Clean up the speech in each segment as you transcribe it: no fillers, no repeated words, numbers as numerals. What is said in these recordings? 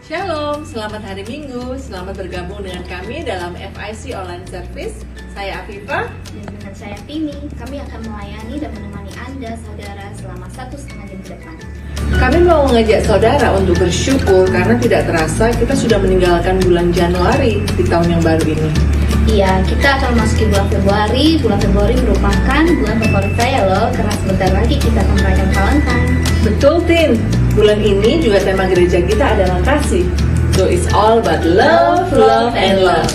Shalom, selamat hari Minggu, selamat bergabung dengan kami dalam FIC Online Service. Saya Afifah Dan dengan saya Timi, kami akan melayani dan menemani Anda, saudara, selama 1,5 jam ke depan. Kami mau mengajak saudara untuk bersyukur karena tidak terasa kita sudah meninggalkan bulan Januari di tahun yang baru ini. Iya, kita akan memasuki bulan Februari. Bulan Februari merupakan bulan favorit saya loh, karena sebentar lagi kita akan merayakan Valentine. Betul, Tin. Bulan ini juga tema gereja kita adalah kasih. So it's all about love, love, and love.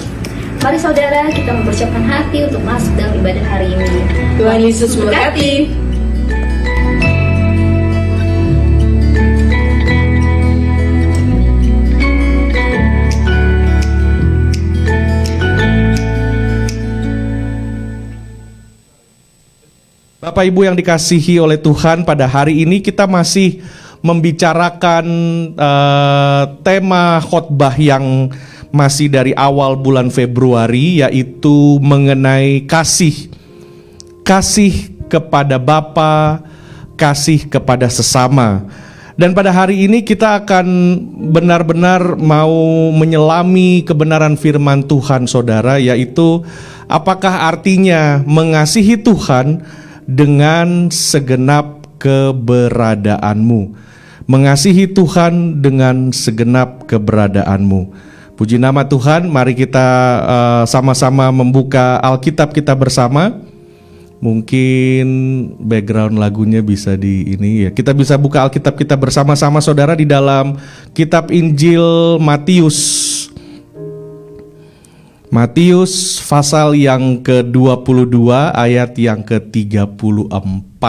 Mari saudara, kita mempersiapkan hati untuk masuk dalam ibadah hari ini. Tuhan Yesus memberkati. Bapak Ibu yang dikasihi oleh Tuhan, pada hari ini kita masih membicarakan tema khotbah yang masih dari awal bulan Februari, yaitu mengenai kasih. Kasih kepada Bapa, kasih kepada sesama. Dan pada hari ini kita akan benar-benar mau menyelami kebenaran firman Tuhan, saudara, yaitu apakah artinya mengasihi Tuhan dengan segenap keberadaanmu. Mengasihi Tuhan dengan segenap keberadaanmu. Puji nama Tuhan, mari kita sama-sama membuka Alkitab kita bersama. Mungkin background lagunya bisa di ini ya. Kita bisa buka Alkitab kita bersama-sama, saudara, di dalam kitab Injil Matius. Matius pasal yang ke-22 ayat yang ke-34.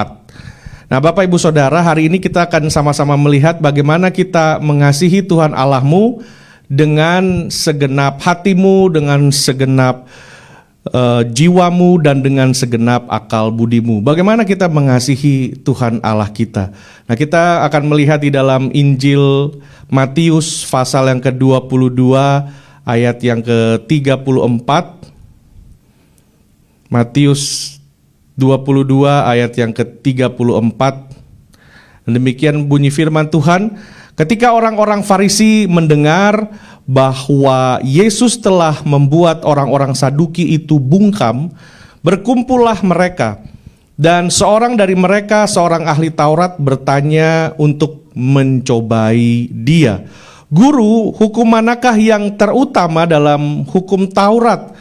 Nah, Bapak Ibu Saudara, hari ini kita akan sama-sama melihat bagaimana kita mengasihi Tuhan Allahmu dengan segenap hatimu, dengan segenap jiwamu, dan dengan segenap akal budimu. Bagaimana kita mengasihi Tuhan Allah kita. Nah, kita akan melihat di dalam Injil Matius pasal yang ke-22 ayat yang ke-34. Matius 22 ayat yang ke-34. Demikian bunyi firman Tuhan. Ketika orang-orang Farisi mendengar bahwa Yesus telah membuat orang-orang Saduki itu bungkam, berkumpullah mereka. Dan seorang dari mereka, seorang ahli Taurat, bertanya untuk mencobai dia. Guru, hukum manakah yang terutama dalam hukum Taurat?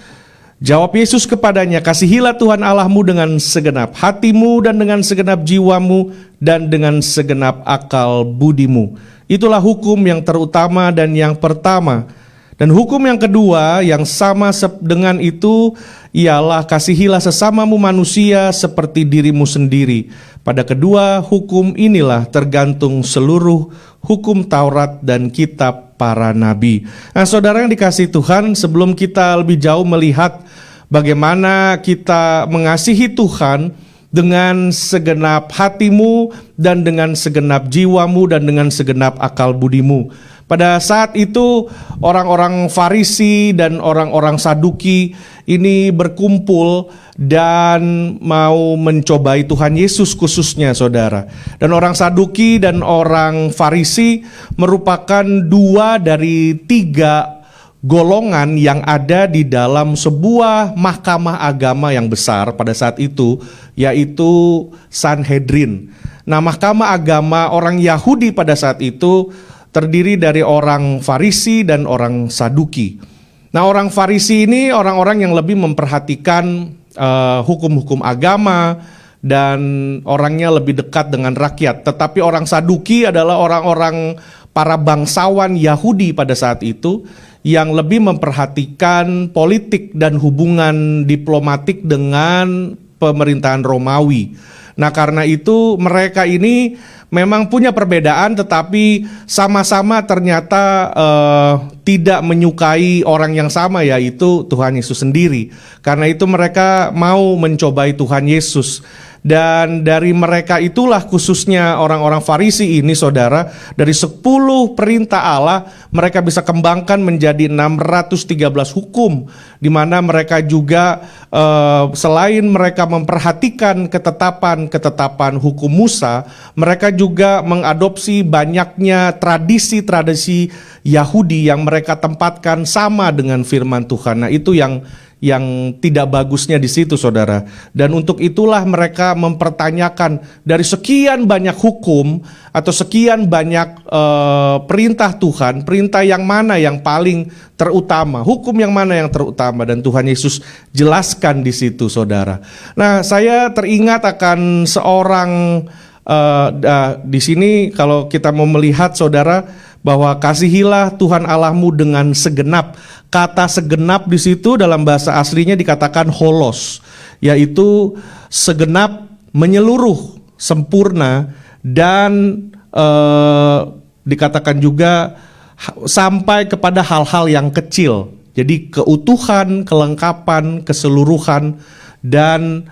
Jawab Yesus kepadanya, kasihilah Tuhan Allahmu dengan segenap hatimu dan dengan segenap jiwamu dan dengan segenap akal budimu. Itulah hukum yang terutama dan yang pertama. Dan hukum yang kedua yang sama dengan itu ialah kasihilah sesamamu manusia seperti dirimu sendiri. Pada kedua hukum inilah tergantung seluruh hukum Taurat dan kitab para nabi. Nah, saudara yang dikasihi Tuhan, sebelum kita lebih jauh melihat bagaimana kita mengasihi Tuhan dengan segenap hatimu dan dengan segenap jiwamu dan dengan segenap akal budimu. Pada saat itu orang-orang Farisi dan orang-orang Saduki ini berkumpul dan mau mencobai Tuhan Yesus khususnya, saudara. Dan orang Saduki dan orang Farisi merupakan dua dari tiga golongan yang ada di dalam sebuah mahkamah agama yang besar pada saat itu, yaitu Sanhedrin. Nah, mahkamah agama orang Yahudi pada saat itu terdiri dari orang Farisi dan orang Saduki. Nah, orang Farisi ini orang-orang yang lebih memperhatikan hukum-hukum agama dan orangnya lebih dekat dengan rakyat. Tetapi orang Saduki adalah orang-orang para bangsawan Yahudi pada saat itu yang lebih memperhatikan politik dan hubungan diplomatik dengan pemerintahan Romawi. Nah, karena itu mereka ini memang punya perbedaan, tetapi sama-sama ternyata tidak menyukai orang yang sama, yaitu Tuhan Yesus sendiri. Karena itu mereka mau mencobai Tuhan Yesus. Dan dari mereka itulah khususnya orang-orang Farisi ini saudara, dari 10 perintah Allah mereka bisa kembangkan menjadi 613 hukum, di mana mereka juga selain mereka memperhatikan ketetapan hukum Musa, mereka juga mengadopsi banyaknya tradisi-tradisi Yahudi yang mereka tempatkan sama dengan firman Tuhan. Nah, itu yang tidak bagusnya di situ saudara. Dan untuk itulah mereka mempertanyakan dari sekian banyak hukum atau sekian banyak perintah Tuhan, perintah yang mana yang paling terutama, hukum yang mana yang terutama, dan Tuhan Yesus jelaskan di situ saudara. Nah, saya teringat akan seorang di sini kalau kita mau melihat saudara, bahwa kasihilah Tuhan Allahmu dengan segenap. Kata segenap di situ dalam bahasa aslinya dikatakan holos, yaitu segenap, menyeluruh, sempurna, dan dikatakan juga sampai kepada hal-hal yang kecil. Jadi keutuhan, kelengkapan, keseluruhan, dan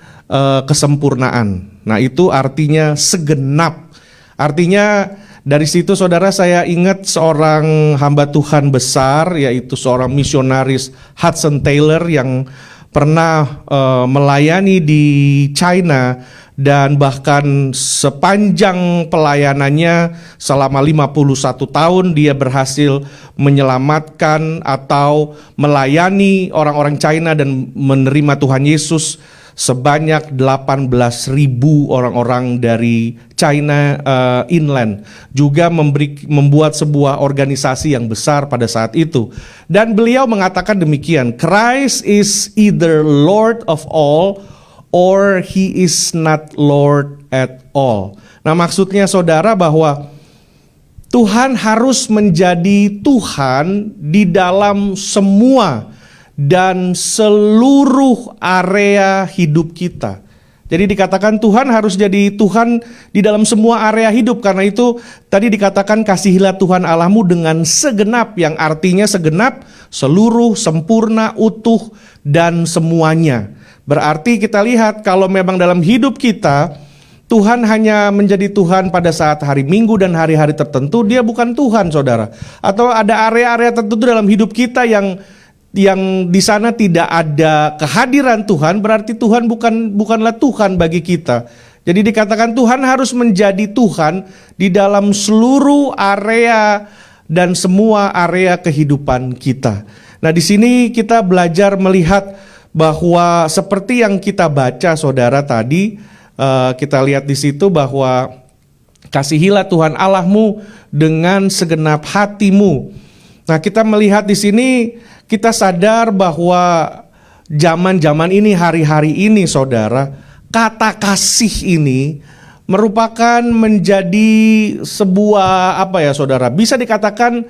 kesempurnaan. Nah, itu artinya segenap. Artinya dari situ saudara, saya ingat seorang hamba Tuhan besar, yaitu seorang misionaris Hudson Taylor yang pernah melayani di China, dan bahkan sepanjang pelayanannya selama 51 tahun dia berhasil menyelamatkan atau melayani orang-orang China dan menerima Tuhan Yesus sebanyak 18.000 orang-orang dari China inland. Juga membuat sebuah organisasi yang besar pada saat itu. Dan beliau mengatakan demikian, Christ is either Lord of all or he is not Lord at all. Nah, maksudnya saudara bahwa Tuhan harus menjadi Tuhan di dalam semua dan seluruh area hidup kita. Jadi dikatakan Tuhan harus jadi Tuhan di dalam semua area hidup. Karena itu tadi dikatakan kasihilah Tuhan Allahmu dengan segenap, yang artinya segenap, seluruh, sempurna, utuh, dan semuanya. Berarti kita lihat kalau memang dalam hidup kita Tuhan hanya menjadi Tuhan pada saat hari Minggu dan hari-hari tertentu, dia bukan Tuhan saudara. Atau ada area-area tertentu dalam hidup kita yang di sana tidak ada kehadiran Tuhan, berarti Tuhan bukanlah Tuhan bagi kita. Jadi dikatakan Tuhan harus menjadi Tuhan di dalam seluruh area dan semua area kehidupan kita. Nah, di sini kita belajar melihat bahwa seperti yang kita baca saudara tadi, kita lihat di situ bahwa kasihilah Tuhan Allahmu dengan segenap hatimu. Nah, kita melihat di sini, kita sadar bahwa zaman-zaman ini, hari-hari ini saudara, kata kasih ini merupakan menjadi sebuah saudara, bisa dikatakan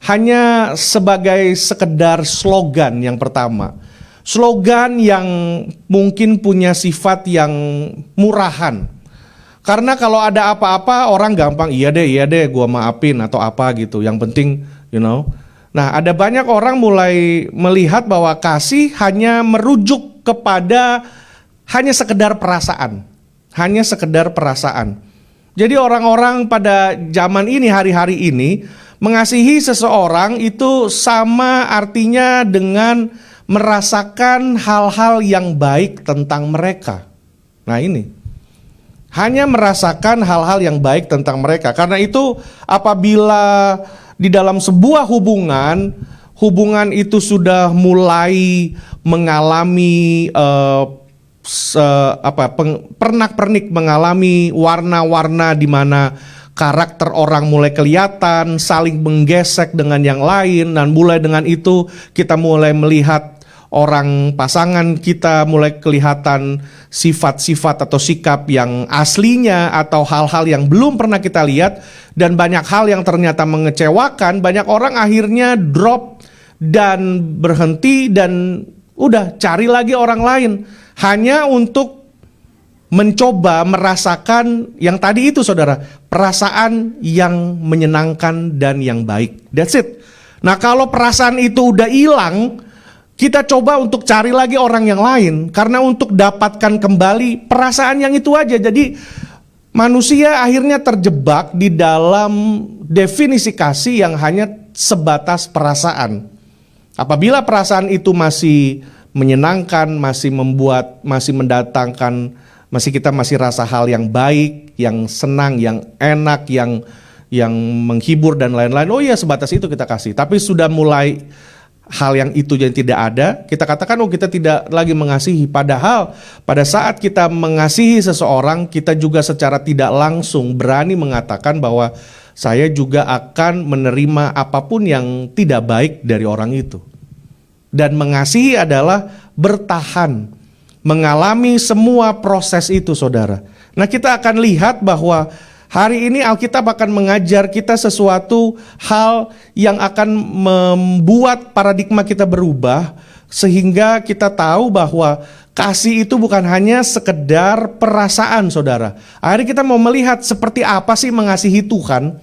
hanya sebagai sekedar slogan yang pertama. Slogan yang mungkin punya sifat yang murahan. Karena kalau ada apa-apa orang gampang, iya deh gua maafin atau apa gitu. Yang penting Nah, ada banyak orang mulai melihat bahwa kasih hanya merujuk kepada hanya sekedar perasaan. Hanya sekedar perasaan. Jadi orang-orang pada zaman ini, hari-hari ini, mengasihi seseorang itu sama artinya dengan merasakan hal-hal yang baik tentang mereka. Nah, ini. Hanya merasakan hal-hal yang baik tentang mereka. Karena itu apabila di dalam sebuah hubungan itu sudah mulai mengalami pernak-pernik, mengalami warna-warna di mana karakter orang mulai kelihatan, saling menggesek dengan yang lain, dan mulai dengan itu kita mulai melihat orang pasangan kita mulai kelihatan sifat-sifat atau sikap yang aslinya atau hal-hal yang belum pernah kita lihat, dan banyak hal yang ternyata mengecewakan. Banyak orang akhirnya drop dan berhenti dan udah cari lagi orang lain hanya untuk mencoba merasakan yang tadi itu saudara, perasaan yang menyenangkan dan yang baik. That's it. Nah, kalau perasaan itu udah hilang, kita coba untuk cari lagi orang yang lain karena untuk dapatkan kembali perasaan yang itu aja. Jadi manusia akhirnya terjebak di dalam definisi kasih yang hanya sebatas perasaan. Apabila perasaan itu masih menyenangkan, masih mendatangkan, kita masih rasa hal yang baik, yang senang, yang enak, yang menghibur dan lain-lain. Oh iya, sebatas itu kita kasih. Tapi sudah mulai hal yang itu yang tidak ada, kita katakan kita tidak lagi mengasihi. Padahal pada saat kita mengasihi seseorang, kita juga secara tidak langsung berani mengatakan bahwa saya juga akan menerima apapun yang tidak baik dari orang itu. Dan mengasihi adalah bertahan, mengalami semua proses itu, saudara. Nah, kita akan lihat bahwa hari ini Alkitab akan mengajar kita sesuatu hal yang akan membuat paradigma kita berubah, sehingga kita tahu bahwa kasih itu bukan hanya sekedar perasaan, saudara. Akhirnya kita mau melihat seperti apa sih mengasihi Tuhan,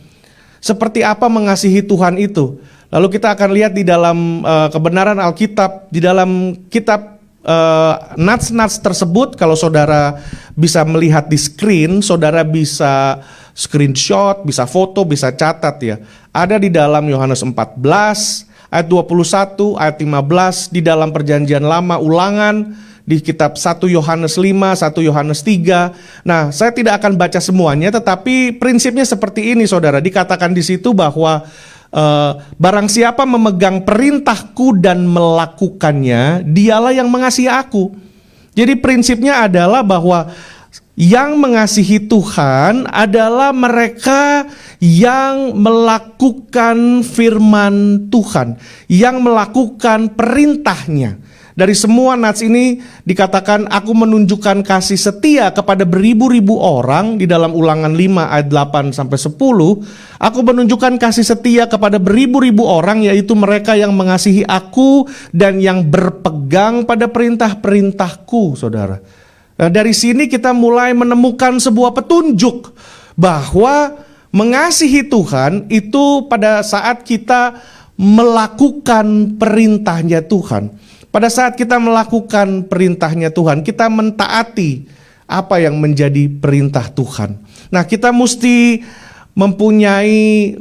seperti apa mengasihi Tuhan itu. Lalu kita akan lihat di dalam kebenaran Alkitab, di dalam kitab nats-nats tersebut. Kalau saudara bisa melihat di screen, saudara bisa screenshot, bisa foto, bisa catat ya. Ada di dalam Yohanes 14 ayat 21, ayat 15, di dalam Perjanjian Lama Ulangan, di kitab 1 Yohanes 5, 1 Yohanes 3. Nah, saya tidak akan baca semuanya, tetapi prinsipnya seperti ini, saudara. Dikatakan di situ bahwa barang siapa memegang perintahku dan melakukannya, dialah yang mengasihi aku. Jadi prinsipnya adalah bahwa yang mengasihi Tuhan adalah mereka yang melakukan firman Tuhan, yang melakukan perintahnya. Dari semua nats ini dikatakan aku menunjukkan kasih setia kepada beribu-ribu orang. Di dalam Ulangan 5 ayat 8 sampai 10, aku menunjukkan kasih setia kepada beribu-ribu orang, yaitu mereka yang mengasihi aku dan yang berpegang pada perintah-perintahku, saudara. Nah, dari sini kita mulai menemukan sebuah petunjuk bahwa mengasihi Tuhan itu pada saat kita melakukan perintahnya Tuhan. Pada saat kita melakukan perintahnya Tuhan, kita mentaati apa yang menjadi perintah Tuhan. Nah, kita mesti mempunyai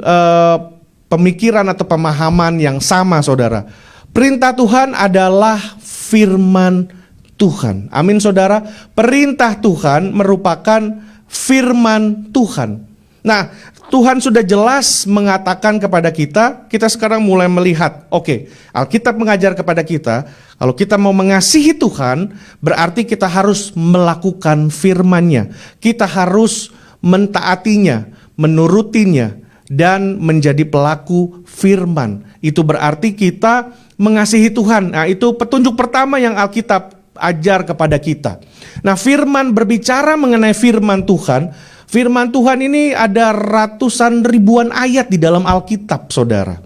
pemikiran atau pemahaman yang sama, saudara. Perintah Tuhan adalah firman Tuhan. Amin, saudara. Perintah Tuhan merupakan firman Tuhan. Nah, Tuhan sudah jelas mengatakan kepada kita, kita sekarang mulai melihat, oke, Alkitab mengajar kepada kita, kalau kita mau mengasihi Tuhan, berarti kita harus melakukan firman-Nya. Kita harus mentaatinya, menurutinya, dan menjadi pelaku firman. Itu berarti kita mengasihi Tuhan. Nah, itu petunjuk pertama yang Alkitab ajar kepada kita. Nah, firman berbicara mengenai firman Tuhan. Firman Tuhan ini ada ratusan ribuan ayat di dalam Alkitab, saudara.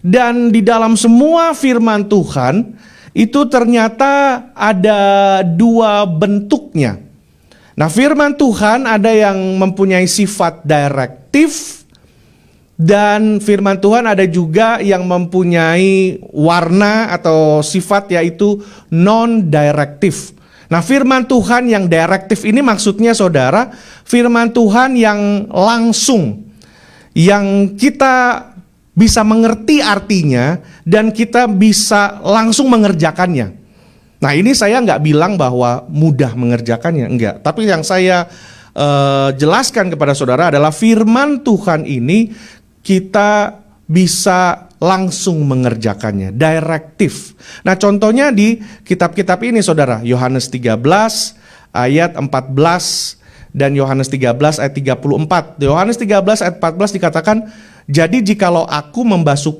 Dan di dalam semua firman Tuhan itu ternyata ada dua bentuknya. Nah, firman Tuhan ada yang mempunyai sifat direktif, dan firman Tuhan ada juga yang mempunyai warna atau sifat yaitu non-direktif. Nah, firman Tuhan yang direktif ini maksudnya, saudara, firman Tuhan yang langsung, yang kita bisa mengerti artinya dan kita bisa langsung mengerjakannya. Nah, ini saya nggak bilang bahwa mudah mengerjakannya, enggak. Tapi yang saya jelaskan kepada saudara adalah firman Tuhan ini kita bisa langsung mengerjakannya, direktif. Nah, contohnya di kitab-kitab ini, saudara, Yohanes 13 ayat 14 dan Yohanes 13 ayat 34. Yohanes 13 ayat 14 dikatakan, jadi jikalau aku membasuh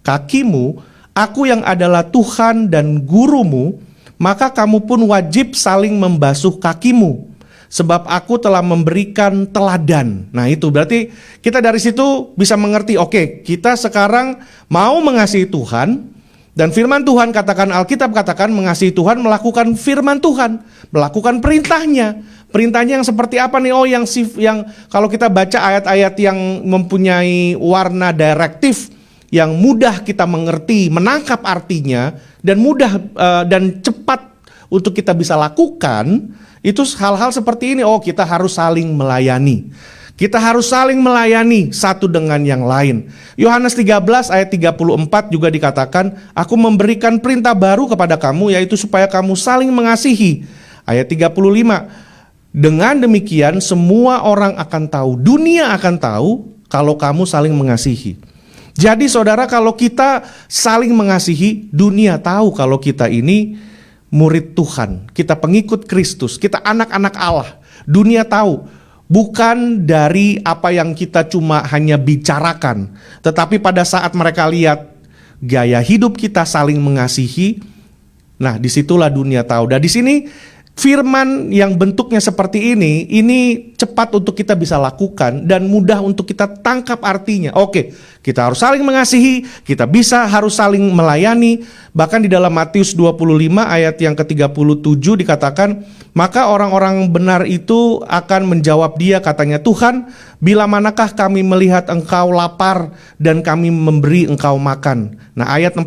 kakimu, aku yang adalah Tuhan dan gurumu, maka kamu pun wajib saling membasuh kakimu. Sebab aku telah memberikan teladan. Nah, itu berarti kita dari situ bisa mengerti, oke, kita sekarang mau mengasihi Tuhan. Dan firman Tuhan katakan, Alkitab katakan mengasihi Tuhan melakukan firman Tuhan, melakukan perintahnya. Perintahnya yang seperti apa nih? Oh, yang kalau kita baca ayat-ayat yang mempunyai warna direktif, yang mudah kita mengerti, menangkap artinya, dan mudah dan cepat untuk kita bisa lakukan, itu hal-hal seperti ini. Oh, kita harus saling melayani. Kita harus saling melayani satu dengan yang lain. Yohanes 13 ayat 34 juga dikatakan, aku memberikan perintah baru kepada kamu, yaitu supaya kamu saling mengasihi. Ayat 35, dengan demikian semua orang akan tahu, dunia akan tahu kalau kamu saling mengasihi. Jadi saudara, kalau kita saling mengasihi, dunia tahu kalau kita ini murid Tuhan, kita pengikut Kristus, kita anak-anak Allah. Dunia tahu. Bukan dari apa yang kita cuma hanya bicarakan, tetapi pada saat mereka lihat gaya hidup kita saling mengasihi, nah disitulah dunia tahu. Dan di sini firman yang bentuknya seperti ini cepat untuk kita bisa lakukan dan mudah untuk kita tangkap artinya. Oke, kita harus saling mengasihi, kita harus saling melayani. Bahkan di dalam Matius 25 ayat yang ke-37 dikatakan, maka orang-orang benar itu akan menjawab dia, katanya, Tuhan, bila manakah kami melihat engkau lapar dan kami memberi engkau makan. Nah ayat 40.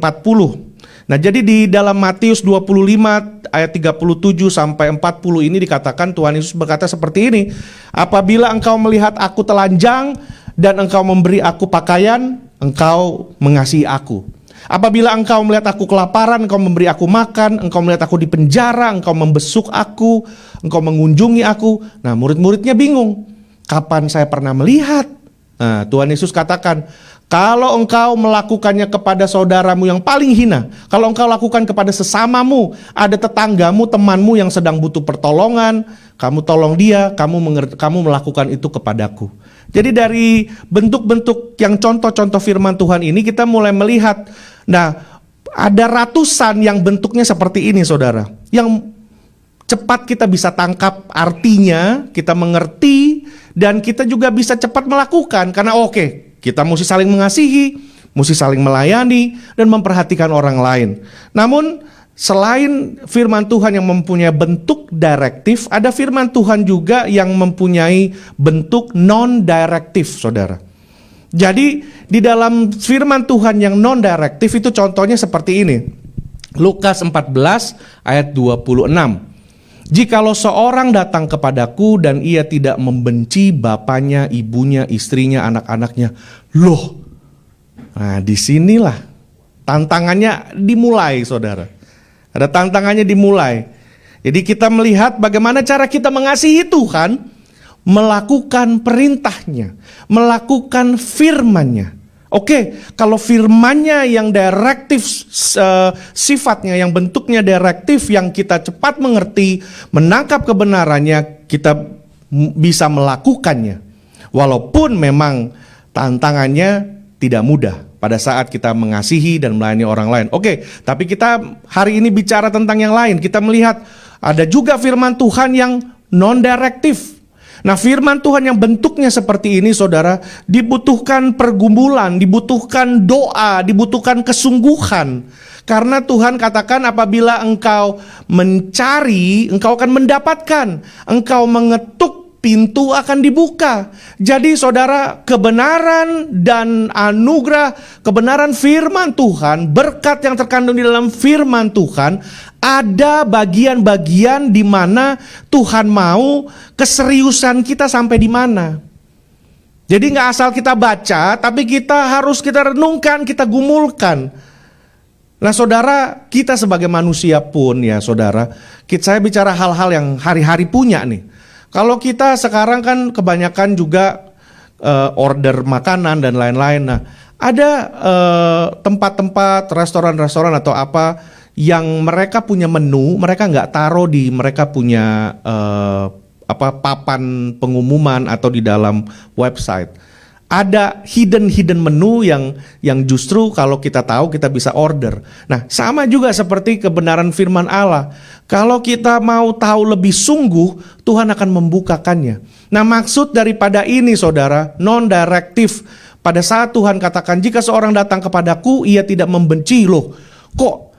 Nah jadi di dalam Matius 25 ayat 37 sampai 40 ini dikatakan, Tuhan Yesus berkata seperti ini, apabila engkau melihat aku telanjang dan engkau memberi aku pakaian, engkau mengasihi aku. Apabila engkau melihat aku kelaparan, engkau memberi aku makan, engkau melihat aku di penjara, engkau membesuk aku, engkau mengunjungi aku. Nah murid-muridnya bingung, kapan saya pernah melihat? Nah Tuhan Yesus katakan, kalau engkau melakukannya kepada saudaramu yang paling hina, kalau engkau lakukan kepada sesamamu, ada tetanggamu, temanmu yang sedang butuh pertolongan, kamu tolong dia, kamu melakukan itu kepadaku. Jadi dari bentuk-bentuk yang contoh-contoh firman Tuhan ini kita mulai melihat, nah ada ratusan yang bentuknya seperti ini saudara, yang cepat kita bisa tangkap artinya, kita mengerti, dan kita juga bisa cepat melakukan. Karena oke, kita mesti saling mengasihi, mesti saling melayani, dan memperhatikan orang lain. Namun selain firman Tuhan yang mempunyai bentuk direktif, ada firman Tuhan juga yang mempunyai bentuk non-direktif, saudara. Jadi di dalam firman Tuhan yang non-direktif itu contohnya seperti ini. Lukas 14 ayat 26. Jikalau seorang datang kepadaku dan ia tidak membenci bapaknya, ibunya, istrinya, anak-anaknya, loh. Nah, disinilah tantangannya dimulai, saudara. Ada tantangannya dimulai. Jadi kita melihat bagaimana cara kita mengasihi Tuhan, melakukan perintahnya, melakukan firman-Nya. Oke, kalau firman-Nya yang direktif sifatnya, yang bentuknya direktif, yang kita cepat mengerti, menangkap kebenarannya, kita bisa melakukannya. Walaupun memang tantangannya tidak mudah pada saat kita mengasihi dan melayani orang lain. Oke, tapi kita hari ini bicara tentang yang lain. Kita melihat ada juga firman Tuhan yang non-direktif. Nah firman Tuhan yang bentuknya seperti ini saudara, dibutuhkan pergumulan, dibutuhkan doa, dibutuhkan kesungguhan. Karena Tuhan katakan apabila engkau mencari, engkau akan mendapatkan. Engkau mengetuk, pintu akan dibuka. Jadi saudara, kebenaran dan anugerah, kebenaran firman Tuhan, berkat yang terkandung di dalam firman Tuhan, ada bagian-bagian di mana Tuhan mau keseriusan kita sampai di mana. Jadi nggak asal kita baca, tapi kita renungkan, kita gumulkan. Nah saudara, kita sebagai manusia pun ya saudara, saya bicara hal-hal yang hari-hari punya nih. Kalau kita sekarang kan kebanyakan juga order makanan dan lain-lain. Nah ada tempat-tempat, restoran-restoran atau apa yang mereka punya menu, mereka nggak taruh di mereka punya papan pengumuman atau di dalam website. Ada hidden menu yang justru kalau kita tahu kita bisa order. Nah sama juga seperti kebenaran firman Allah. Kalau kita mau tahu lebih sungguh, Tuhan akan membukakannya. Nah maksud daripada ini saudara, non-direktif. Pada saat Tuhan katakan jika seorang datang kepadaku ia tidak membenci, loh kok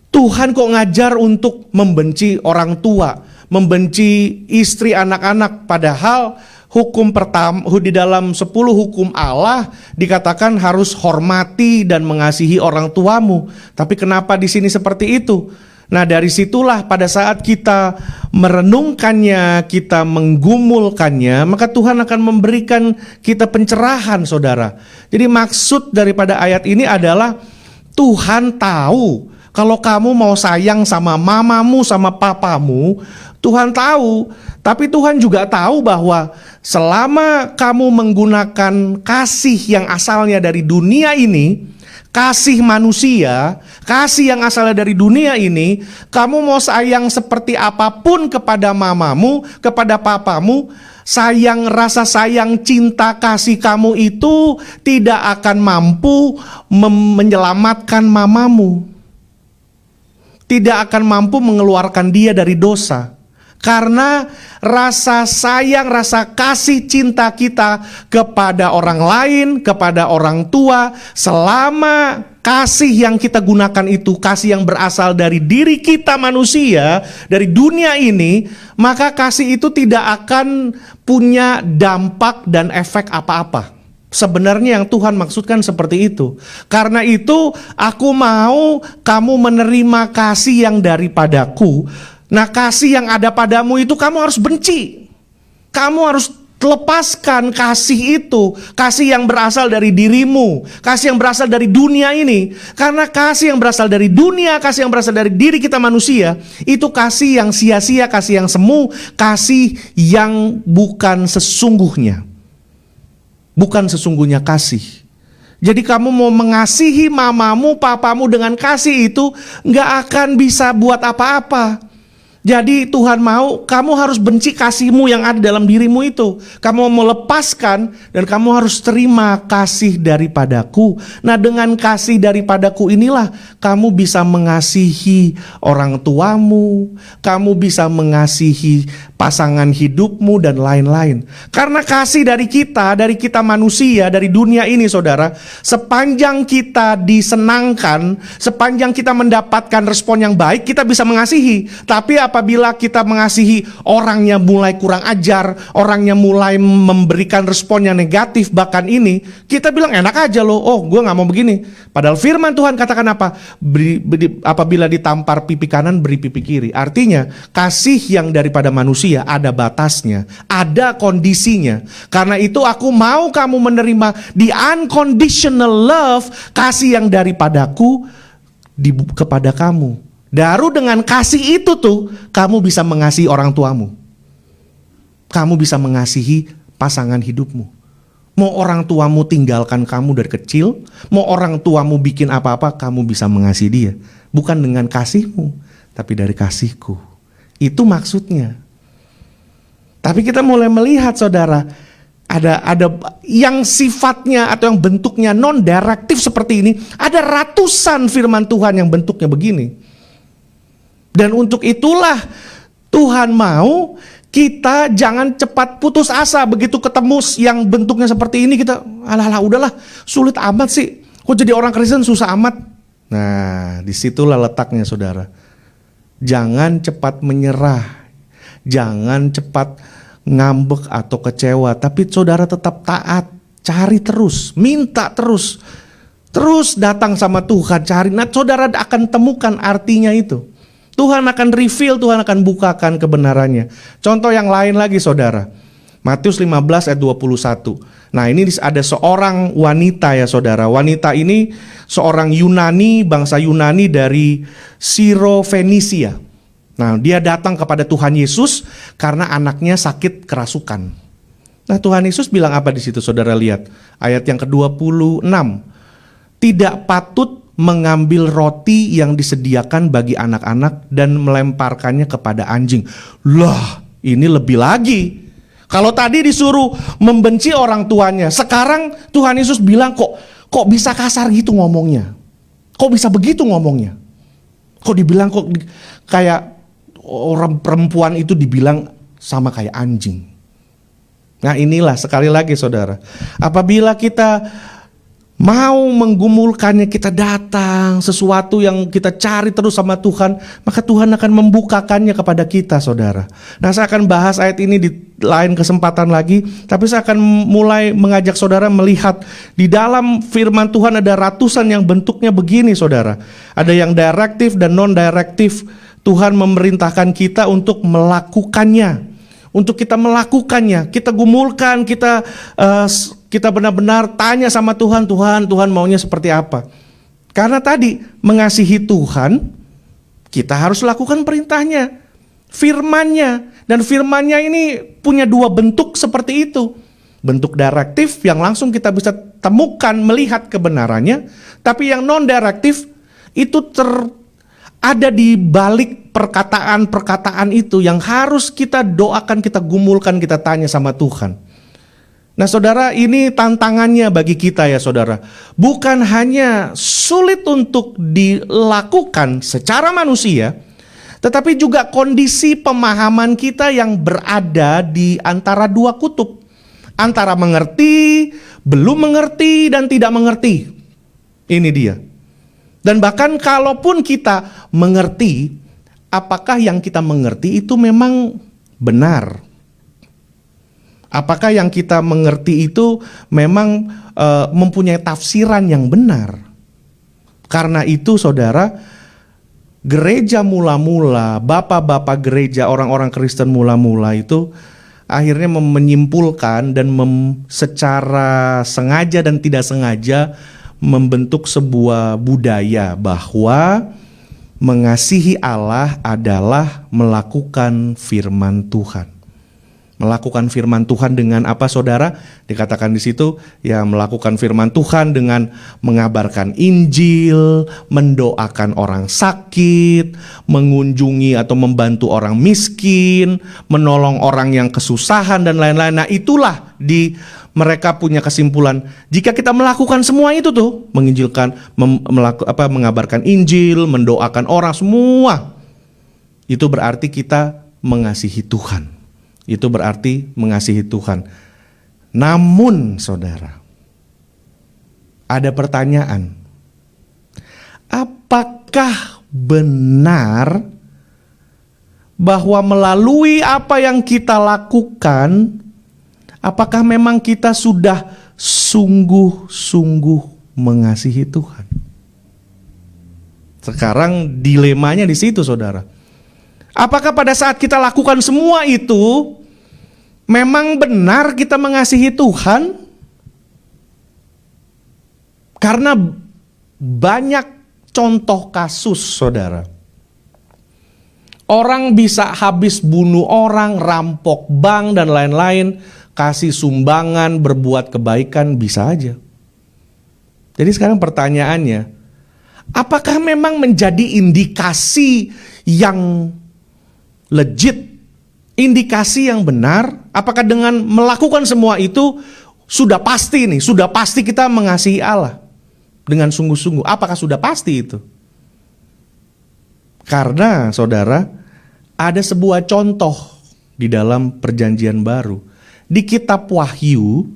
Tuhan kok ngajar untuk membenci orang tua, membenci istri, anak-anak, padahal Hukum pertama di dalam 10 hukum Allah dikatakan harus hormati dan mengasihi orang tuamu. Tapi kenapa di sini seperti itu? Nah, dari situlah pada saat kita merenungkannya, kita menggumulkannya, maka Tuhan akan memberikan kita pencerahan, saudara. Jadi maksud daripada ayat ini adalah Tuhan tahu kalau kamu mau sayang sama mamamu, sama papamu, Tuhan tahu. Tapi Tuhan juga tahu bahwa selama kamu menggunakan kasih yang asalnya dari dunia ini, kasih manusia, kasih yang asalnya dari dunia ini, kamu mau sayang seperti apapun kepada mamamu, kepada papamu, rasa sayang, cinta, kasih kamu itu tidak akan mampu menyelamatkan mamamu. Tidak akan mampu mengeluarkan dia dari dosa. Karena rasa sayang, rasa kasih cinta kita kepada orang lain, kepada orang tua, selama kasih yang kita gunakan itu kasih yang berasal dari diri kita manusia, dari dunia ini, maka kasih itu tidak akan punya dampak dan efek apa-apa. Sebenarnya yang Tuhan maksudkan seperti itu. Karena itu aku mau kamu menerima kasih yang daripadaku. Nah, kasih yang ada padamu itu kamu harus benci. Kamu harus lepaskan kasih itu. Kasih yang berasal dari dirimu, kasih yang berasal dari dunia ini. Karena kasih yang berasal dari dunia, kasih yang berasal dari diri kita manusia, itu kasih yang sia-sia, kasih yang semu, kasih yang bukan sesungguhnya. Bukan sesungguhnya kasih. Jadi kamu mau mengasihi mamamu, papamu dengan kasih itu gak akan bisa buat apa-apa. Jadi Tuhan mau kamu harus benci kasihmu yang ada dalam dirimu itu. Kamu mau lepaskan dan kamu harus terima kasih daripadaku. Nah, dengan kasih daripadaku inilah kamu bisa mengasihi orang tuamu, kamu bisa mengasihi pasangan hidupmu dan lain-lain. Karena kasih dari kita manusia, dari dunia ini, saudara, sepanjang kita disenangkan, sepanjang kita mendapatkan respon yang baik, kita bisa mengasihi. Tapi apabila kita mengasihi orangnya mulai kurang ajar, orangnya mulai memberikan respon yang negatif, bahkan ini kita bilang enak aja loh, oh gue gak mau begini. Padahal firman Tuhan katakan apa? Apabila ditampar pipi kanan, beri pipi kiri. Artinya kasih yang daripada manusia ada batasnya, ada kondisinya. Karena itu aku mau kamu menerima the unconditional love, kasih yang daripadaku kepada kamu. Baru dengan kasih itu tuh kamu bisa mengasihi orang tuamu. Kamu bisa mengasihi pasangan hidupmu. Mau orang tuamu tinggalkan kamu dari kecil, mau orang tuamu bikin apa-apa, kamu bisa mengasihi dia. Bukan dengan kasihmu, tapi dari kasihku. Itu maksudnya. Tapi kita mulai melihat, saudara, ada yang sifatnya atau yang bentuknya non-direktif seperti ini. Ada ratusan firman Tuhan yang bentuknya begini. Dan untuk itulah Tuhan mau kita jangan cepat putus asa begitu ketemu yang bentuknya seperti ini. Kita alah udahlah, sulit amat sih. Kok jadi orang Kristen susah amat. Nah, disitulah letaknya, saudara. Jangan cepat menyerah. Jangan cepat ngambek atau kecewa. Tapi saudara tetap taat. Cari terus, minta terus. Terus datang sama Tuhan, cari. Nah, saudara akan temukan artinya itu. Tuhan akan reveal, Tuhan akan bukakan kebenarannya. Contoh yang lain lagi, saudara. Matius 15 ayat 21. Nah, ini ada seorang wanita ya, saudara. Wanita ini seorang Yunani, bangsa Yunani dari Siro-Fenisia. Nah, dia datang kepada Tuhan Yesus karena anaknya sakit kerasukan. Nah, Tuhan Yesus bilang apa di situ, saudara lihat. Ayat yang ke-26. Tidak patut mengambil roti yang disediakan bagi anak-anak dan melemparkannya kepada anjing. Lah, ini lebih lagi. Kalau tadi disuruh membenci orang tuanya, sekarang Tuhan Yesus bilang kok bisa kasar gitu ngomongnya? Kok bisa begitu ngomongnya? Kok dibilang kayak orang perempuan itu dibilang sama kayak anjing. Nah, inilah sekali lagi, saudara. Apabila kita mau menggumulkannya, kita datang, sesuatu yang kita cari terus sama Tuhan, maka Tuhan akan membukakannya kepada kita, saudara. Nah, saya akan bahas ayat ini di lain kesempatan lagi, tapi saya akan mulai mengajak saudara melihat di dalam firman Tuhan ada ratusan yang bentuknya begini, saudara. Ada yang direktif dan non-direktif. Tuhan memerintahkan kita untuk melakukannya. Untuk kita melakukannya, kita gumulkan, kita benar-benar tanya sama Tuhan, Tuhan maunya seperti apa? Karena tadi mengasihi Tuhan, kita harus lakukan perintahnya, firman-Nya, dan firman-Nya ini punya dua bentuk seperti itu. Bentuk direktif yang langsung kita bisa temukan, melihat kebenarannya, tapi yang non-direktif itu ada di balik perkataan-perkataan itu yang harus kita doakan, kita gumulkan, kita tanya sama Tuhan. Nah, saudara, ini tantangannya bagi kita ya, saudara. Bukan hanya sulit untuk dilakukan secara manusia, tetapi juga kondisi pemahaman kita yang berada di antara dua kutub. Antara mengerti, belum mengerti, dan tidak mengerti. Ini dia. Dan bahkan kalaupun kita mengerti, apakah yang kita mengerti itu memang benar? Apakah yang kita mengerti itu memang mempunyai tafsiran yang benar? Karena itu, saudara, gereja mula-mula, bapak-bapak gereja, orang-orang Kristen mula-mula itu akhirnya menyimpulkan dan secara sengaja dan tidak sengaja membentuk sebuah budaya bahwa mengasihi Allah adalah melakukan firman Tuhan. Melakukan firman Tuhan dengan apa, saudara? Dikatakan di situ, ya, melakukan firman Tuhan dengan mengabarkan Injil, mendoakan orang sakit, mengunjungi atau membantu orang miskin, menolong orang yang kesusahan dan lain-lain. Nah, itulah mereka punya kesimpulan, jika kita melakukan semua itu tuh, menginjilkan, mengabarkan Injil, mendoakan orang semua, itu berarti kita mengasihi Tuhan. Itu berarti mengasihi Tuhan. Namun, saudara, ada pertanyaan. Apakah benar bahwa melalui apa yang kita lakukan, apakah memang kita sudah sungguh-sungguh mengasihi Tuhan? Sekarang dilemanya di situ, saudara. Apakah pada saat kita lakukan semua itu, memang benar kita mengasihi Tuhan? Karena banyak contoh kasus, saudara. Orang bisa habis bunuh orang, rampok bank dan lain-lain, kasih sumbangan, berbuat kebaikan, bisa aja. Jadi sekarang pertanyaannya, apakah memang menjadi indikasi yang legit, indikasi yang benar? Apakah dengan melakukan semua itu sudah pasti kita mengasihi Allah dengan sungguh-sungguh? Apakah sudah pasti itu? Karena, saudara, ada sebuah contoh di dalam Perjanjian Baru. Di kitab Wahyu,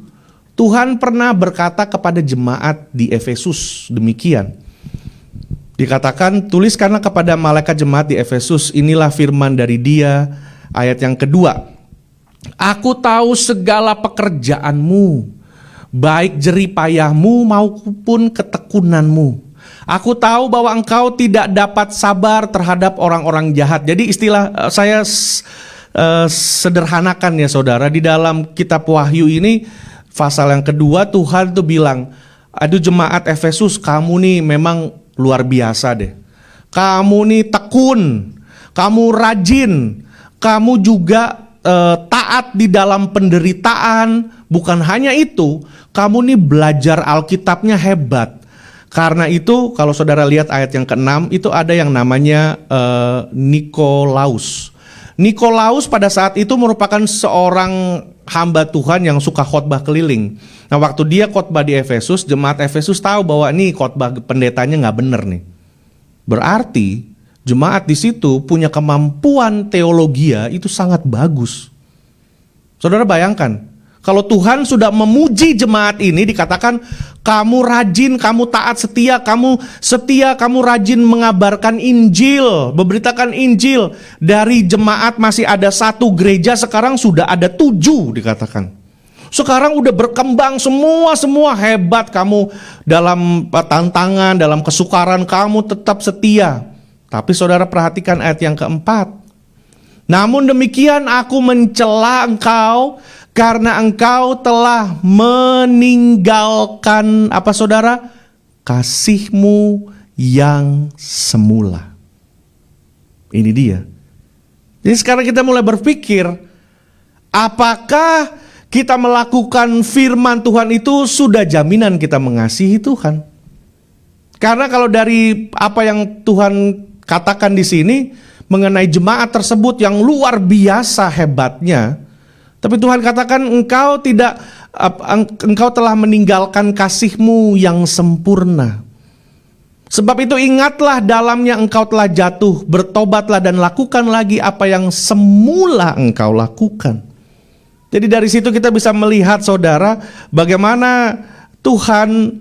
Tuhan pernah berkata kepada jemaat di Efesus demikian. Dikatakan, tuliskanlah kepada malaikat jemaat di Efesus, inilah firman dari Dia, ayat yang kedua. Aku tahu segala pekerjaanmu, baik jeripayahmu maupun ketekunanmu. Aku tahu bahwa engkau tidak dapat sabar terhadap orang-orang jahat. Jadi istilah saya sederhanakan ya, saudara. Di dalam kitab Wahyu ini, pasal yang kedua, Tuhan tuh bilang, aduh jemaat Efesus, kamu nih memang luar biasa deh. Kamu nih tekun, kamu rajin, kamu juga taat di dalam penderitaan. Bukan hanya itu, kamu nih belajar Alkitabnya hebat. Karena itu kalau saudara lihat ayat yang ke-6, itu ada yang namanya Nikolaus. Nikolaus pada saat itu merupakan seorang hamba Tuhan yang suka khotbah keliling. Nah, waktu dia khotbah di Efesus, jemaat Efesus tahu bahwa nih khotbah pendetanya nggak bener nih. Berarti jemaat di situ punya kemampuan teologia itu sangat bagus. Saudara bayangkan, Kalau Tuhan sudah memuji jemaat ini, dikatakan kamu rajin, kamu taat setia, kamu rajin mengabarkan Injil, memberitakan Injil. Dari jemaat masih ada 1 gereja, sekarang sudah ada 7 dikatakan. Sekarang udah berkembang semua hebat kamu dalam tantangan, dalam kesukaran kamu tetap setia. Tapi saudara perhatikan ayat yang keempat. Namun demikian aku mencela engkau karena engkau telah meninggalkan apa saudara? Kasihmu yang semula. Ini dia. Jadi sekarang kita mulai berpikir, apakah kita melakukan firman Tuhan itu sudah jaminan kita mengasihi Tuhan? Karena kalau dari apa yang Tuhan katakan di sini mengenai jemaat tersebut yang luar biasa hebatnya, tapi Tuhan katakan engkau telah meninggalkan kasihmu yang sempurna. Sebab itu ingatlah dalamnya engkau telah jatuh, bertobatlah dan lakukan lagi apa yang semula engkau lakukan. Jadi dari situ kita bisa melihat saudara bagaimana Tuhan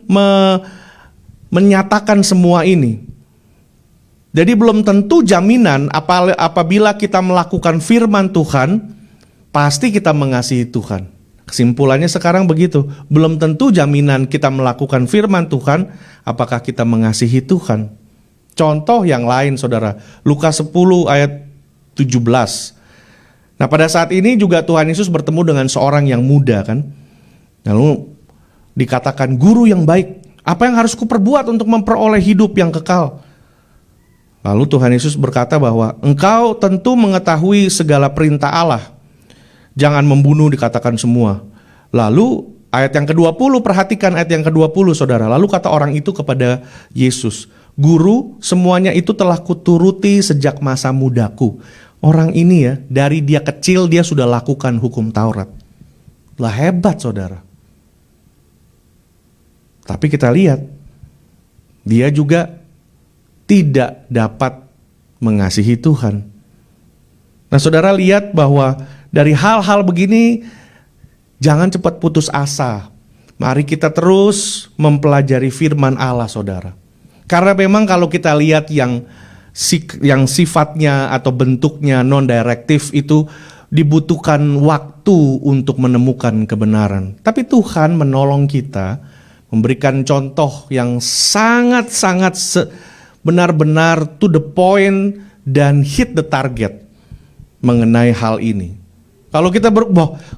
menyatakan semua ini. Jadi belum tentu jaminan apabila kita melakukan firman Tuhan, pasti kita mengasihi Tuhan. Kesimpulannya sekarang begitu. Belum tentu jaminan kita melakukan firman Tuhan, apakah kita mengasihi Tuhan. Contoh yang lain saudara, Lukas 10 ayat 17. Nah pada saat ini juga Tuhan Yesus bertemu dengan seorang yang muda kan. Lalu dikatakan, guru yang baik, apa yang harus kuperbuat untuk memperoleh hidup yang kekal? Lalu Tuhan Yesus berkata bahwa engkau tentu mengetahui segala perintah Allah. Jangan membunuh dikatakan semua. Lalu ayat yang ke-20, perhatikan ayat yang ke-20 saudara. Lalu kata orang itu kepada Yesus, Guru, semuanya itu telah kuturuti sejak masa mudaku. Orang ini ya, dari dia kecil dia sudah lakukan hukum Taurat. Lah hebat saudara. Tapi kita lihat, dia juga tidak dapat mengasihi Tuhan. Nah saudara lihat bahwa dari hal-hal begini jangan cepat putus asa. Mari kita terus mempelajari firman Allah saudara. Karena memang kalau kita lihat yang sifatnya atau bentuknya non-direktif itu dibutuhkan waktu untuk menemukan kebenaran. Tapi Tuhan menolong kita, memberikan contoh yang sangat-sangat benar-benar to the point dan hit the target mengenai hal ini. Kalau kita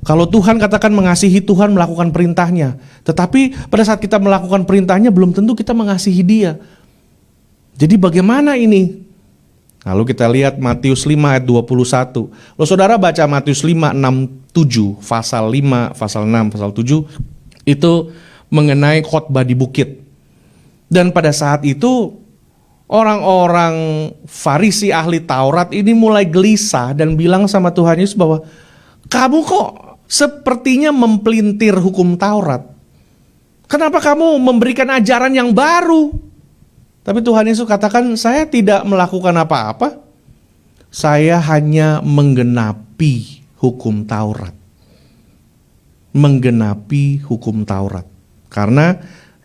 kalau Tuhan katakan mengasihi Tuhan melakukan perintahnya, tetapi pada saat kita melakukan perintahnya belum tentu kita mengasihi Dia. Jadi bagaimana ini? Lalu kita lihat Matius 5 ayat 21. Kalau saudara baca Matius 5, 6, 7, pasal 5, pasal 6, pasal 7 itu mengenai khotbah di bukit. Dan pada saat itu orang-orang Farisi ahli Taurat ini mulai gelisah dan bilang sama Tuhan Yesus bahwa kamu kok sepertinya mempelintir hukum Taurat. Kenapa kamu memberikan ajaran yang baru? Tapi Tuhan Yesus katakan, saya tidak melakukan apa-apa. Saya hanya menggenapi hukum Taurat. Menggenapi hukum Taurat. Karena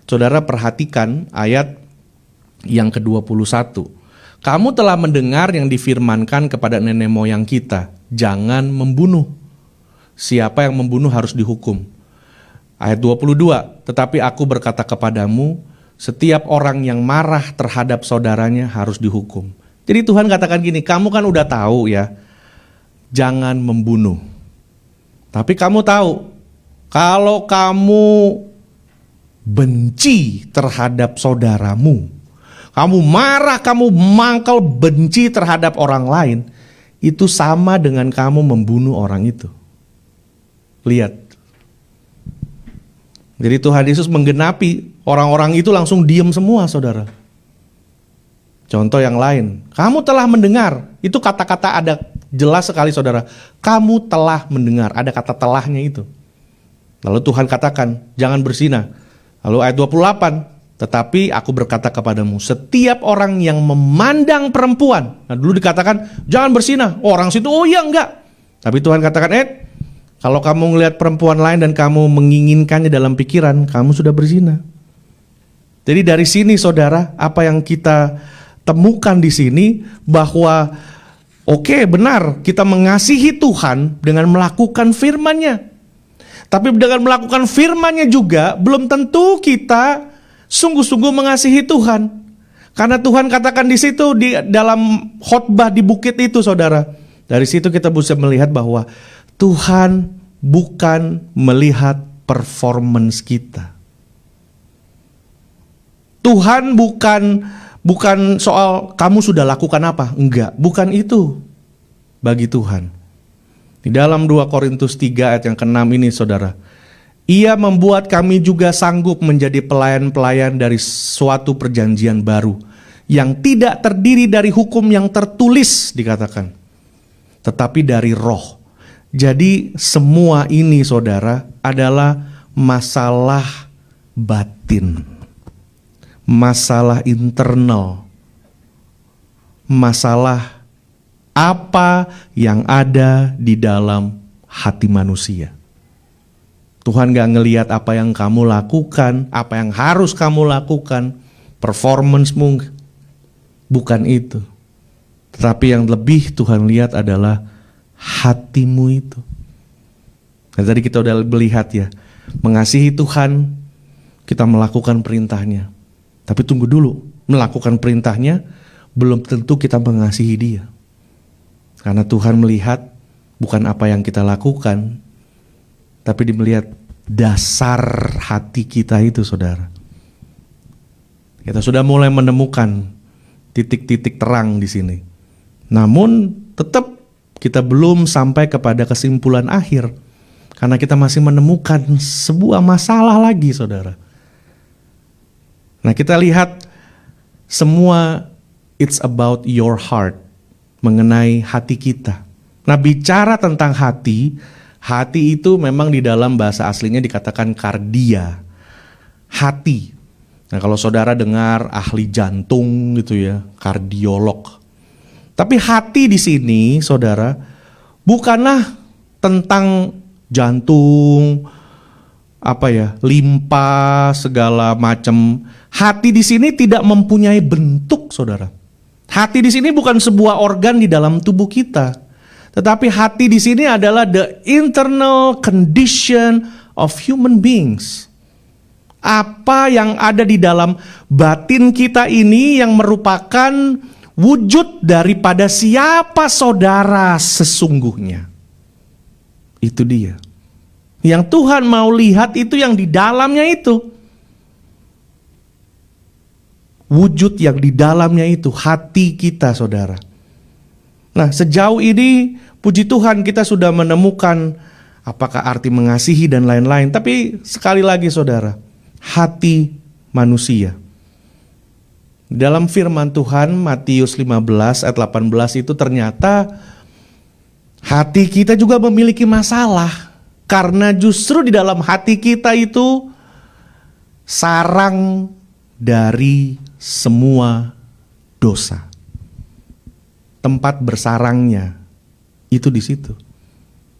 saudara perhatikan ayat yang ke-21. Kamu telah mendengar yang difirmankan kepada nenek moyang kita, jangan membunuh. Siapa yang membunuh harus dihukum. Ayat 22, tetapi aku berkata kepadamu, setiap orang yang marah terhadap saudaranya harus dihukum. Jadi Tuhan katakan gini, kamu kan udah tahu ya, jangan membunuh. Tapi kamu tahu, kalau kamu benci terhadap saudaramu, kamu marah, kamu mangkal, benci terhadap orang lain, itu sama dengan kamu membunuh orang itu. Lihat. Jadi Tuhan Yesus menggenapi, orang-orang itu langsung diam semua saudara. Contoh yang lain, kamu telah mendengar, itu kata-kata ada jelas sekali saudara. Kamu telah mendengar, ada kata telahnya itu. Lalu Tuhan katakan, jangan berzina. Lalu ayat 28, tetapi aku berkata kepadamu, setiap orang yang memandang perempuan, nah dulu dikatakan jangan berzina, orang situ oh iya enggak. Tapi Tuhan katakan, Kalau kamu ngelihat perempuan lain dan kamu menginginkannya dalam pikiran, kamu sudah berzina. Jadi dari sini saudara, apa yang kita temukan di sini bahwa oke, benar kita mengasihi Tuhan dengan melakukan firman-Nya. Tapi dengan melakukan firman-Nya juga belum tentu kita sungguh-sungguh mengasihi Tuhan. Karena Tuhan katakan di situ di dalam khotbah di bukit itu saudara. Dari situ kita bisa melihat bahwa Tuhan bukan melihat performance kita. Tuhan bukan soal kamu sudah lakukan apa. Enggak, bukan itu bagi Tuhan. Di dalam 2 Korintus 3 ayat yang ke-6 ini saudara. Ia membuat kami juga sanggup menjadi pelayan-pelayan dari suatu perjanjian baru yang tidak terdiri dari hukum yang tertulis dikatakan, tetapi dari roh. Jadi semua ini saudara adalah masalah batin, masalah internal, masalah apa yang ada di dalam hati manusia. Tuhan gak ngelihat apa yang kamu lakukan, apa yang harus kamu lakukan, performance-mu, bukan itu. Tetapi yang lebih Tuhan lihat adalah hatimu itu. Nah, tadi kita udah melihat ya, mengasihi Tuhan, kita melakukan perintahnya. Tapi tunggu dulu, melakukan perintahnya belum tentu kita mengasihi Dia. Karena Tuhan melihat bukan apa yang kita lakukan, tapi melihat dasar hati kita itu saudara. Kita sudah mulai menemukan titik-titik terang di sini. Namun tetap kita belum sampai kepada kesimpulan akhir. Karena kita masih menemukan sebuah masalah lagi saudara. Nah kita lihat semua it's about your heart. Mengenai hati kita. Nah bicara tentang hati itu memang di dalam bahasa aslinya dikatakan kardia, hati. Nah kalau saudara dengar ahli jantung gitu ya, kardiolog. Tapi hati di sini saudara bukanlah tentang jantung, limpa segala macam. Hati di sini tidak mempunyai bentuk saudara. Hati di sini bukan sebuah organ di dalam tubuh kita. Tetapi hati di sini adalah the internal condition of human beings. Apa yang ada di dalam batin kita ini yang merupakan wujud daripada siapa saudara sesungguhnya. Itu dia. Yang Tuhan mau lihat itu yang di dalamnya itu. Wujud yang di dalamnya itu, hati kita saudara. Nah sejauh ini puji Tuhan kita sudah menemukan apakah arti mengasihi dan lain-lain. Tapi sekali lagi saudara, hati manusia. Dalam firman Tuhan Matius 15 ayat 18 itu ternyata hati kita juga memiliki masalah. Karena justru di dalam hati kita itu sarang dari semua dosa. Tempat bersarangnya itu di situ.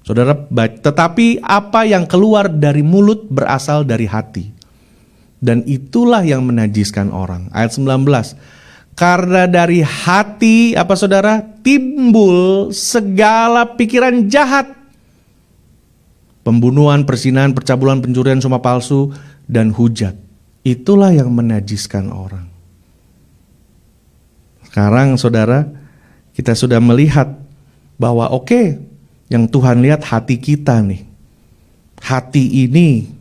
Saudara, tetapi apa yang keluar dari mulut berasal dari hati. Dan itulah yang menajiskan orang. Ayat 19. Karena dari hati saudara timbul segala pikiran jahat. Pembunuhan, perzinahan, percabulan, pencurian, sumpah palsu dan hujat. Itulah yang menajiskan orang. Sekarang saudara, kita sudah melihat bahwa yang Tuhan lihat hati kita nih. Hati ini.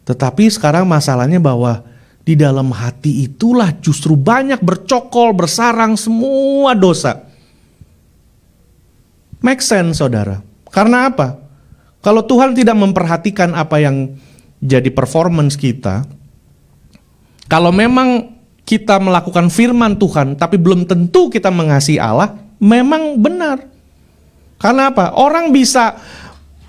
Tetapi sekarang masalahnya bahwa di dalam hati itulah justru banyak bercokol, bersarang semua dosa. Make sense saudara. Karena apa? Kalau Tuhan tidak memperhatikan apa yang jadi performance kita, kalau memang kita melakukan firman Tuhan, tapi belum tentu kita mengasihi Allah, memang benar. Karena apa? Orang bisa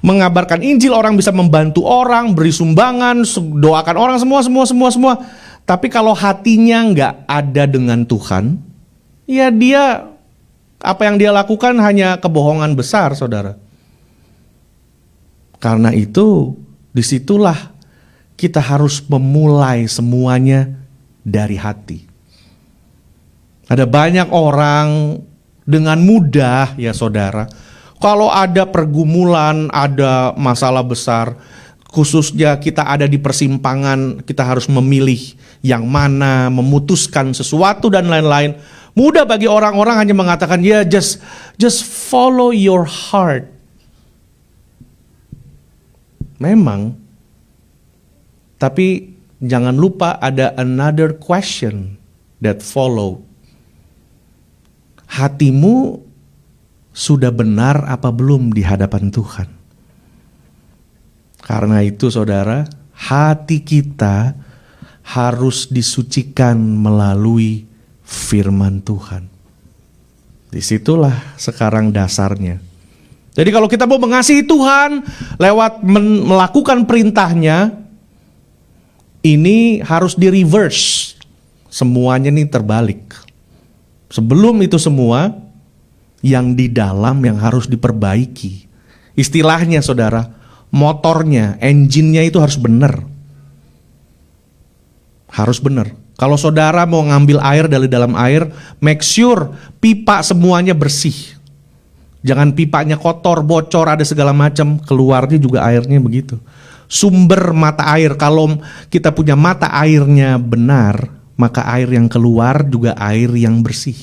mengabarkan Injil, orang bisa membantu orang, beri sumbangan, doakan orang, semua. Tapi kalau hatinya nggak ada dengan Tuhan, ya apa yang dia lakukan hanya kebohongan besar, saudara. Karena itu, disitulah kita harus memulai semuanya dari hati. Ada banyak orang dengan mudah ya saudara, kalau ada pergumulan, ada masalah besar, khususnya kita ada di persimpangan, kita harus memilih yang mana, memutuskan sesuatu dan lain-lain. Mudah bagi orang-orang hanya mengatakan, ya just follow your heart. Memang, tapi jangan lupa ada another question that follow. Hatimu sudah benar apa belum di hadapan Tuhan? Karena itu saudara, hati kita harus disucikan melalui firman Tuhan. Disitulah sekarang dasarnya. Jadi kalau kita mau mengasihi Tuhan lewat melakukan perintahnya, ini harus di reverse. Semuanya nih terbalik. Sebelum itu semua, yang di dalam yang harus diperbaiki. Istilahnya saudara, motornya, engine-nya itu harus benar. Harus benar. Kalau saudara mau ngambil air dari dalam air, make sure pipa semuanya bersih. Jangan pipanya kotor, bocor, ada segala macam, keluarnya juga airnya begitu. Sumber mata air, kalau kita punya mata airnya benar, maka air yang keluar juga air yang bersih.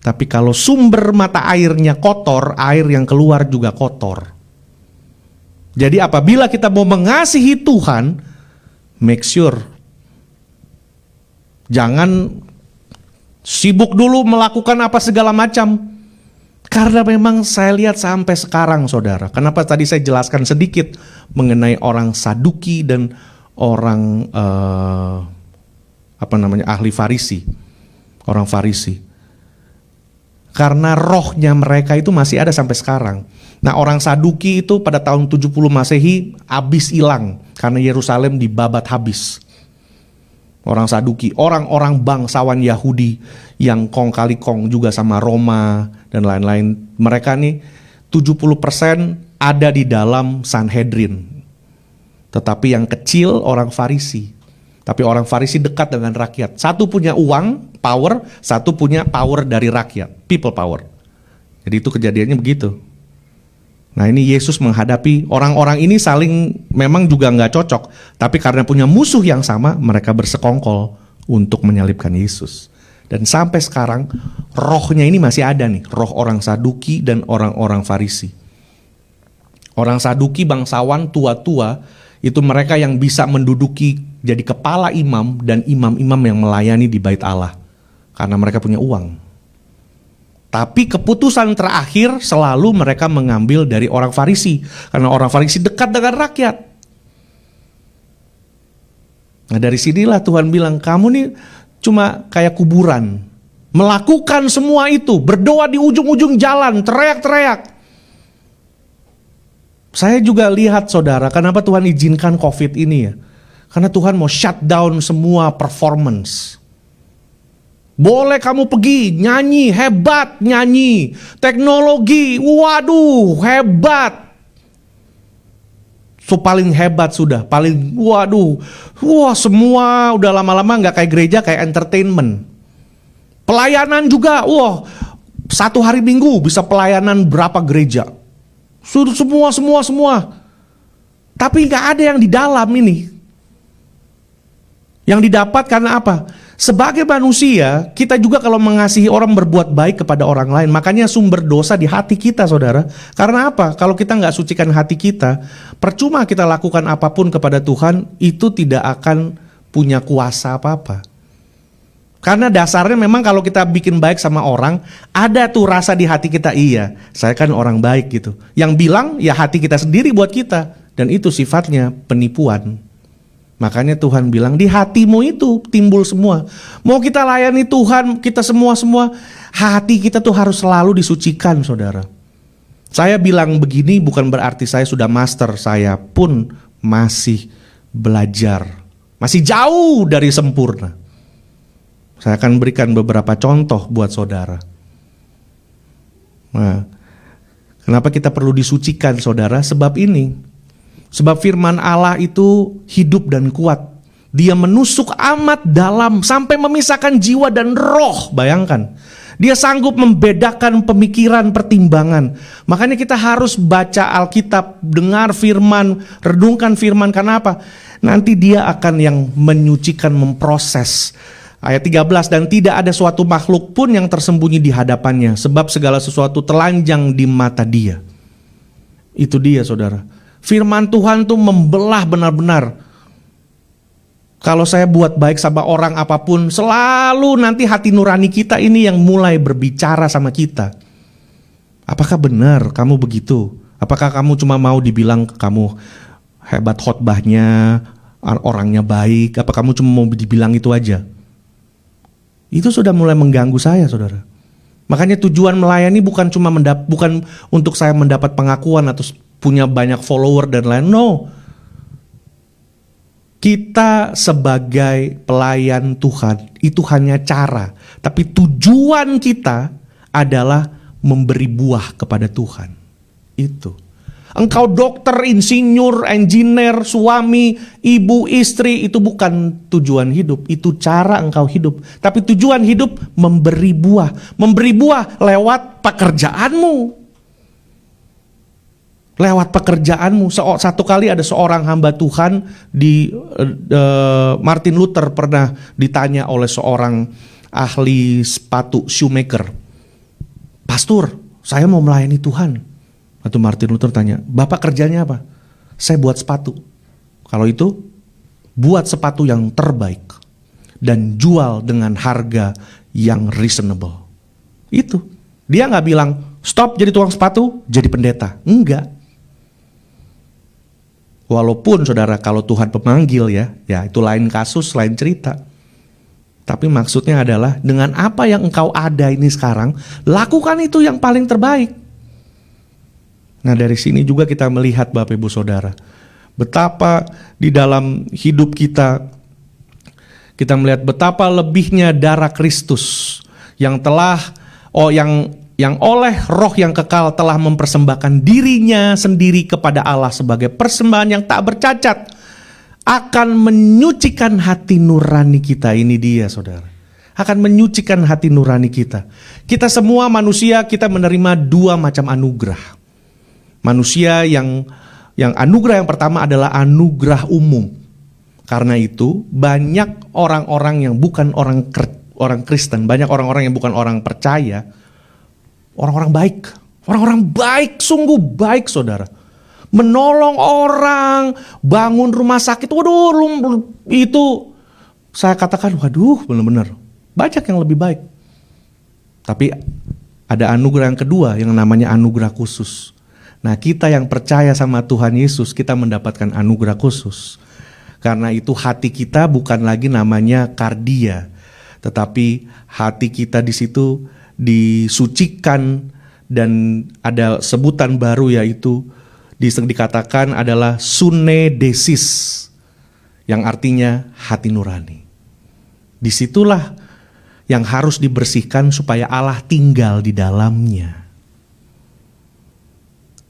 Tapi kalau sumber mata airnya kotor, air yang keluar juga kotor. Jadi apabila kita mau mengasihi Tuhan, make sure jangan sibuk dulu melakukan apa segala macam. Karena memang saya lihat sampai sekarang saudara, kenapa tadi saya jelaskan sedikit mengenai orang Saduki dan orang ahli Farisi, orang Farisi. Karena rohnya mereka itu masih ada sampai sekarang. Nah, orang Saduki itu pada tahun 70 Masehi habis hilang karena Yerusalem dibabat habis. Orang Saduki, orang-orang bangsawan Yahudi yang kong kali kong juga sama Roma dan lain-lain. Mereka nih 70% ada di dalam Sanhedrin. Tetapi yang kecil orang Farisi. Tapi orang Farisi dekat dengan rakyat. Satu punya uang, power, satu punya power dari rakyat, people power. Jadi itu kejadiannya begitu. Nah ini Yesus menghadapi orang-orang ini saling memang juga nggak cocok. Tapi karena punya musuh yang sama, mereka bersekongkol untuk menyalibkan Yesus. Dan sampai sekarang rohnya ini masih ada nih, roh orang Saduki dan orang-orang Farisi. Orang Saduki bangsawan tua-tua, itu mereka yang bisa menduduki jadi kepala imam dan imam-imam yang melayani di bait Allah. Karena mereka punya uang. Tapi keputusan terakhir selalu mereka mengambil dari orang Farisi. Karena orang Farisi dekat dengan rakyat. Nah dari sinilah Tuhan bilang, kamu nih cuma kayak kuburan. Melakukan semua itu, berdoa di ujung-ujung jalan, teriak-teriak. Saya juga lihat saudara, kenapa Tuhan izinkan COVID ini ya? Karena Tuhan mau shut down semua performance. Boleh kamu pergi, nyanyi, hebat nyanyi. Teknologi, waduh hebat. So paling hebat sudah, paling waduh. Wah semua udah lama-lama gak kayak gereja, kayak entertainment. Pelayanan juga, wah 1 hari Minggu bisa pelayanan berapa gereja. Semua. Tapi gak ada yang di dalam ini. Yang didapat karena apa? Sebagai manusia, kita juga kalau mengasihi orang berbuat baik kepada orang lain. Makanya sumber dosa di hati kita saudara. Karena apa? Kalau kita gak sucikan hati kita, percuma kita lakukan apapun kepada Tuhan, itu tidak akan punya kuasa apa-apa. Karena dasarnya memang kalau kita bikin baik sama orang, ada tuh rasa di hati kita, iya, saya kan orang baik gitu. Yang bilang ya hati kita sendiri buat kita. Dan itu sifatnya penipuan. Makanya Tuhan bilang di hatimu itu timbul semua. Mau kita layani Tuhan, kita semua, hati kita tuh harus selalu disucikan saudara. Saya bilang begini bukan berarti saya sudah master, saya pun masih belajar. Masih jauh dari sempurna. Saya akan berikan beberapa contoh buat saudara. Nah, kenapa kita perlu disucikan saudara? Sebab ini, Sebab firman Allah itu hidup dan kuat. Dia menusuk amat dalam sampai memisahkan jiwa dan roh. Bayangkan. Dia sanggup membedakan pemikiran, pertimbangan. Makanya kita harus baca Alkitab, dengar firman, redungkan firman. Karena apa? Nanti dia akan yang menyucikan, memproses. Ayat 13, dan tidak ada suatu makhluk pun yang tersembunyi di hadapannya. Sebab segala sesuatu telanjang di mata dia. Itu dia saudara. Firman Tuhan tuh membelah benar-benar. Kalau saya buat baik sama orang apapun, selalu nanti hati nurani kita ini yang mulai berbicara sama kita. Apakah benar kamu begitu? Apakah kamu cuma mau dibilang kamu hebat khotbahnya, orangnya baik? Apa kamu cuma mau dibilang itu aja? Itu sudah mulai mengganggu saya, saudara. Makanya tujuan melayani bukan cuma bukan untuk saya mendapat pengakuan atau punya banyak follower dan lain. No. Kita sebagai pelayan Tuhan itu hanya cara, tapi tujuan kita adalah memberi buah kepada Tuhan. Itu. Engkau dokter, insinyur, engineer, suami, ibu, istri, itu bukan tujuan hidup, itu cara engkau hidup. Tapi tujuan hidup memberi buah. Memberi buah lewat pekerjaanmu. Lewat pekerjaanmu. Satu kali ada seorang hamba Tuhan di Martin Luther pernah ditanya oleh seorang ahli sepatu shoemaker, "Pastor, saya mau melayani Tuhan." Atau Martin Luther tanya, "Bapak kerjanya apa?" "Saya buat sepatu." "Kalau itu, buat sepatu yang terbaik dan jual dengan harga yang reasonable." Itu. Dia gak bilang, "Stop jadi tukang sepatu, jadi pendeta." Enggak. Walaupun saudara kalau Tuhan memanggil ya itu lain kasus, lain cerita. Tapi maksudnya adalah dengan apa yang engkau ada ini sekarang, lakukan itu yang paling terbaik. Nah dari sini juga kita melihat Bapak Ibu Saudara, betapa di dalam hidup kita melihat betapa lebihnya darah Kristus yang telah yang oleh roh yang kekal telah mempersembahkan dirinya sendiri kepada Allah sebagai persembahan yang tak bercacat, akan menyucikan hati nurani kita. Ini dia saudara, akan menyucikan hati nurani kita. Kita semua manusia, kita menerima dua macam anugerah. Manusia yang anugerah yang pertama adalah anugerah umum. Karena itu banyak orang-orang yang bukan orang Kristen, banyak orang-orang yang bukan orang percaya, orang-orang baik, sungguh baik saudara. Menolong orang, bangun rumah sakit, waduh itu saya katakan waduh benar-benar banyak yang lebih baik. Tapi ada anugerah yang kedua yang namanya anugerah khusus. Nah kita yang percaya sama Tuhan Yesus, kita mendapatkan anugerah khusus. Karena itu hati kita bukan lagi namanya kardia, tetapi hati kita di situ disucikan dan ada sebutan baru yaitu dikatakan adalah sunedesis, yang artinya hati nurani. Disitulah yang harus dibersihkan supaya Allah tinggal di dalamnya.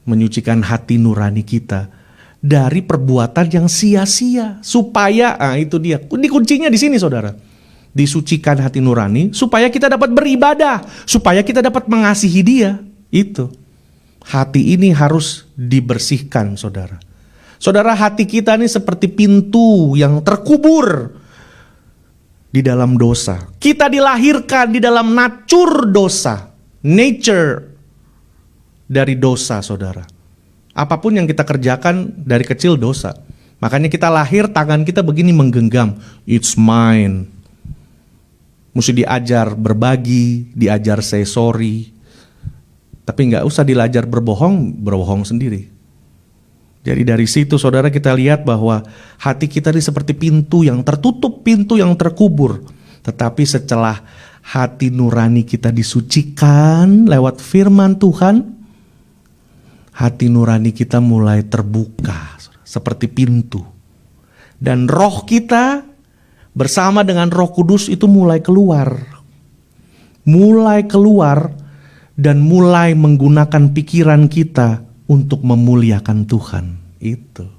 Menyucikan hati nurani kita dari perbuatan yang sia-sia supaya itu dia. Ini kuncinya di sini saudara. Disucikan hati nurani supaya kita dapat beribadah, supaya kita dapat mengasihi Dia. Itu. Hati ini harus dibersihkan saudara. Saudara, hati kita ini seperti pintu yang terkubur di dalam dosa. Kita dilahirkan di dalam nature dosa, nature dari dosa saudara. Apapun yang kita kerjakan dari kecil dosa. Makanya kita lahir tangan kita begini menggenggam. It's mine. Mesti diajar berbagi, diajar say sorry. Tapi gak usah diajar berbohong sendiri. Jadi dari situ saudara kita lihat bahwa hati kita ini seperti pintu yang tertutup, pintu yang terkubur. Tetapi setelah hati nurani kita disucikan lewat firman Tuhan, hati nurani kita mulai terbuka seperti pintu. Dan roh kita bersama dengan Roh Kudus itu mulai keluar. Mulai keluar dan mulai menggunakan pikiran kita untuk memuliakan Tuhan. Itu.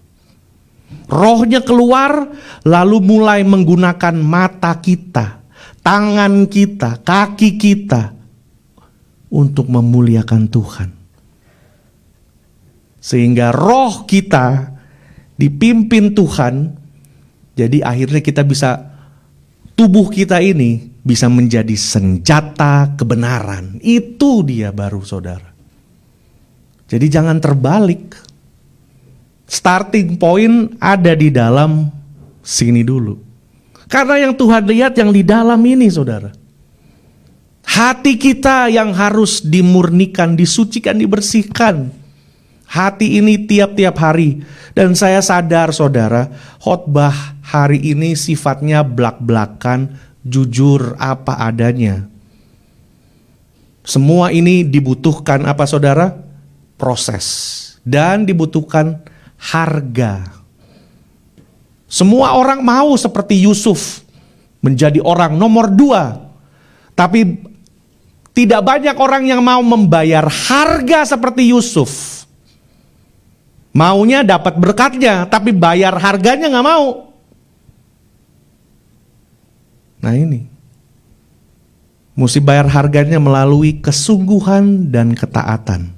Rohnya keluar, lalu mulai menggunakan mata kita, tangan kita, kaki kita untuk memuliakan Tuhan. Sehingga roh kita dipimpin Tuhan, jadi akhirnya kita bisa, tubuh kita ini bisa menjadi senjata kebenaran. Itu dia baru saudara. Jadi jangan terbalik. Starting point ada di dalam sini dulu. Karena yang Tuhan lihat yang di dalam ini saudara. Hati kita yang harus dimurnikan, disucikan, dibersihkan. Hati ini tiap-tiap hari. Dan saya sadar saudara, khotbah hari ini sifatnya blak-blakan, jujur apa adanya. Semua ini dibutuhkan apa saudara? Proses. Dan dibutuhkan harga. Semua orang mau seperti Yusuf, menjadi orang nomor 2. Tapi tidak banyak orang yang mau membayar harga seperti Yusuf. Maunya dapat berkatnya, tapi bayar harganya gak mau. Nah ini. Mesti bayar harganya melalui kesungguhan dan ketaatan.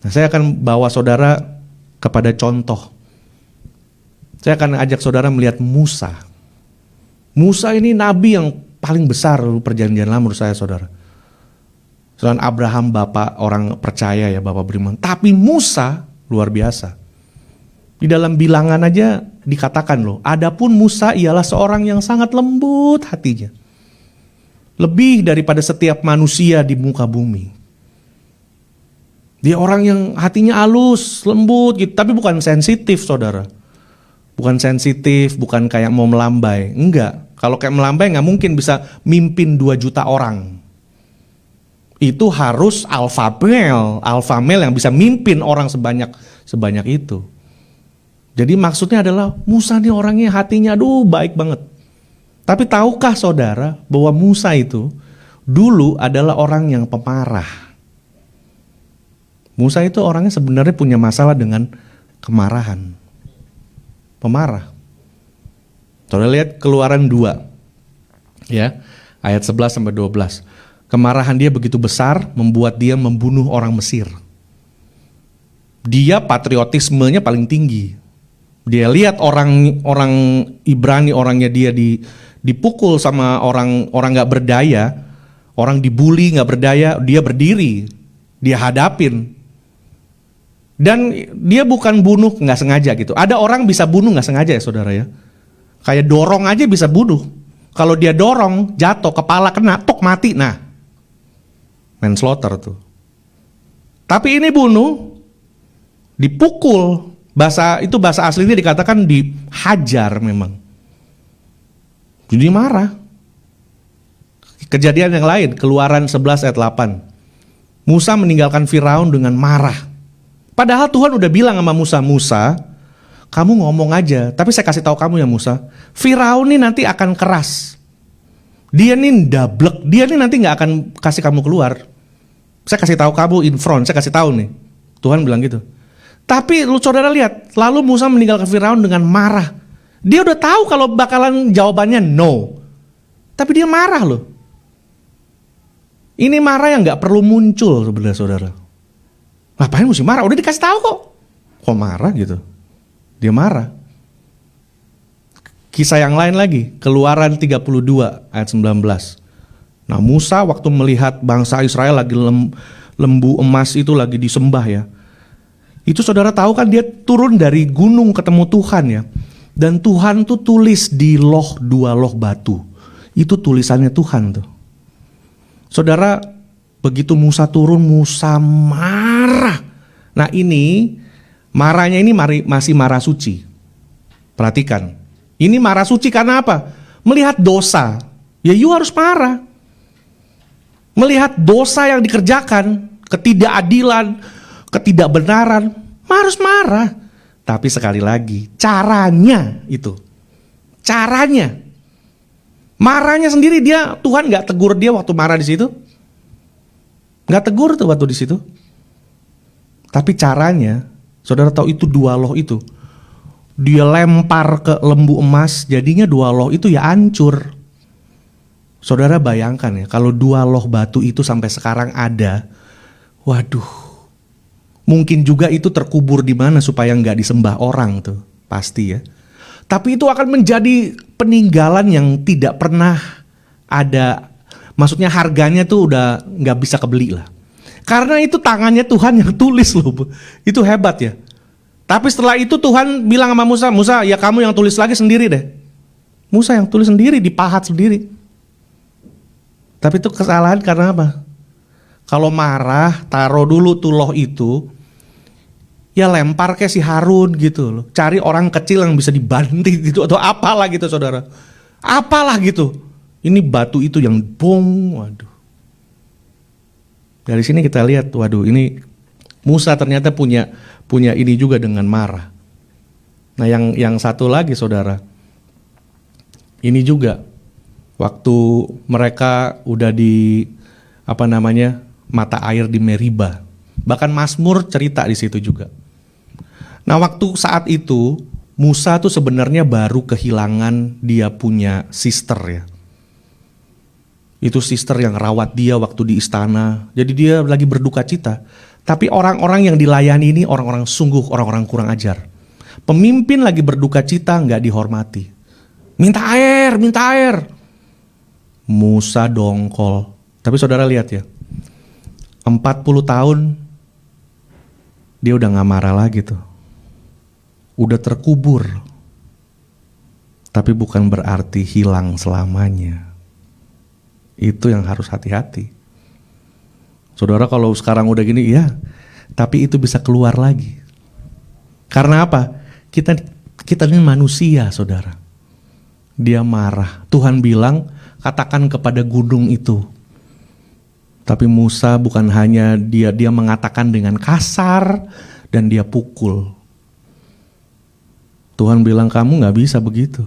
Nah saya akan bawa saudara kepada contoh. Saya akan ajak saudara melihat Musa. Musa ini nabi yang paling besar perjanjian lama menurut saya saudara. Selain Abraham bapak orang percaya ya, bapak beriman. Tapi Musa luar biasa. Di dalam bilangan aja dikatakan loh, adapun Musa ialah seorang yang sangat lembut hatinya. Lebih daripada setiap manusia di muka bumi. Dia orang yang hatinya halus, lembut gitu, tapi bukan sensitif saudara. Bukan sensitif, bukan kayak mau melambai. Enggak, kalau kayak melambai gak mungkin bisa mimpin 2 juta orang. Itu harus alpha male yang bisa mimpin orang sebanyak itu. Jadi maksudnya adalah Musa nih orangnya hatinya baik banget. Tapi tahukah saudara bahwa Musa itu dulu adalah orang yang pemarah. Musa itu orangnya sebenarnya punya masalah dengan kemarahan. Pemarah. Saudara lihat Keluaran 2. Ya, ayat 11 sampai 12. Kemarahan dia begitu besar membuat dia membunuh orang Mesir. Dia patriotismenya paling tinggi. Dia lihat orang Ibrani, orangnya dia dipukul sama orang nggak berdaya, orang dibully nggak berdaya, dia berdiri, dia hadapin. Dan dia bukan bunuh nggak sengaja gitu. Ada orang bisa bunuh nggak sengaja ya saudara ya. Kayak dorong aja bisa bunuh. Kalau dia dorong jatuh kepala kena tok mati, nah manslaughter tuh. Tapi ini bunuh, dipukul, bahasa aslinya dikatakan dihajar memang. Jadi marah. Kejadian yang lain, Keluaran 11 ayat 8. Musa meninggalkan Firaun dengan marah. Padahal Tuhan udah bilang sama Musa, Musa, kamu ngomong aja, tapi saya kasih tahu kamu ya Musa, Firaun ini nanti akan keras. Dia nih dablek, dia nih nanti gak akan kasih kamu keluar. Saya kasih tahu kamu in front, saya kasih tahu nih. Tuhan bilang gitu. Tapi lu saudara lihat, lalu Musa meninggalkan Firaun dengan marah. Dia udah tahu kalau bakalan jawabannya no. Tapi dia marah loh. Ini marah yang gak perlu muncul sebenarnya saudara. Ngapain mesti marah? Udah dikasih tahu kok. Kok marah gitu? Dia marah. Kisah yang lain lagi, Keluaran 32 ayat 19. Nah Musa waktu melihat bangsa Israel lagi lembu emas itu lagi disembah ya. Itu saudara tahu kan dia turun dari gunung ketemu Tuhan ya. Dan Tuhan tuh tulis di 2 loh batu. Itu tulisannya Tuhan tuh. Saudara, begitu Musa turun, Musa marah. Nah ini, marahnya ini masih marah suci. Perhatikan. Ini marah suci karena apa? Melihat dosa. Ya you harus marah. Melihat dosa yang dikerjakan, ketidakadilan, ketidakbenaran, harus marah. Tapi sekali lagi, caranya itu. Caranya. Marahnya sendiri dia, Tuhan gak tegur dia waktu marah di situ. Gak tegur tuh waktu di situ. Tapi caranya, saudara tahu itu 2 loh itu. dia lempar ke lembu emas, jadinya 2 loh itu ya hancur. Saudara bayangkan ya, kalau 2 loh batu itu sampai sekarang ada, waduh, mungkin juga itu terkubur di mana supaya nggak disembah orang tuh, pasti ya. Tapi itu akan menjadi peninggalan yang tidak pernah ada, maksudnya harganya tuh udah nggak bisa kebeli lah. Karena itu tangannya Tuhan yang tulis loh, itu hebat ya. Tapi setelah itu Tuhan bilang sama Musa, Musa ya kamu yang tulis lagi sendiri deh. Musa yang tulis sendiri, dipahat sendiri. Tapi itu kesalahan karena apa? Kalau marah, taruh dulu tuh loh itu, ya lempar ke si Harun gitu loh. Cari orang kecil yang bisa dibanting gitu atau apalah gitu saudara. Apalah gitu. Ini batu itu yang bong, waduh. Dari sini kita lihat, waduh ini Musa ternyata punya ini juga dengan marah. Nah yang satu lagi saudara, ini juga waktu mereka udah di mata air di Meriba. Bahkan Mazmur cerita di situ juga. Nah waktu saat itu Musa tuh sebenarnya baru kehilangan dia punya sister ya. Itu sister yang rawat dia waktu di istana. Jadi dia lagi berduka cita. Tapi orang-orang yang dilayani ini orang-orang sungguh orang-orang kurang ajar. Pemimpin lagi berduka cita nggak dihormati. Minta air, minta air. Musa dongkol. Tapi saudara lihat ya, 40 tahun dia udah gak marah lagi tuh. Udah terkubur. Tapi bukan berarti hilang selamanya. Itu yang harus hati-hati. Saudara kalau sekarang udah gini, ya, tapi itu bisa keluar lagi. Karena apa? Kita ini manusia, saudara. Dia marah. Tuhan bilang, katakan kepada gunung itu. Tapi Musa bukan hanya dia mengatakan dengan kasar dan dia pukul. Tuhan bilang kamu gak bisa begitu.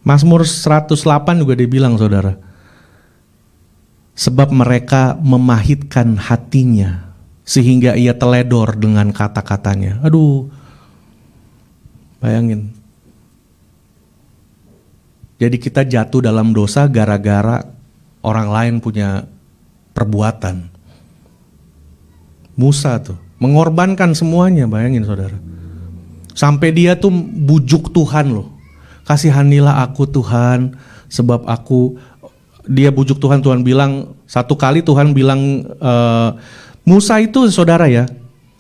Mazmur 108 juga dibilang saudara. Sebab mereka memahitkan hatinya sehingga ia teledor dengan kata-katanya. Aduh, bayangin. Jadi kita jatuh dalam dosa gara-gara orang lain punya perbuatan. Musa tuh mengorbankan semuanya, bayangin saudara. Sampai dia tuh bujuk Tuhan loh. Kasihanilah aku Tuhan, sebab dia bujuk Tuhan, Tuhan bilang, satu kali Tuhan bilang, Musa itu saudara ya,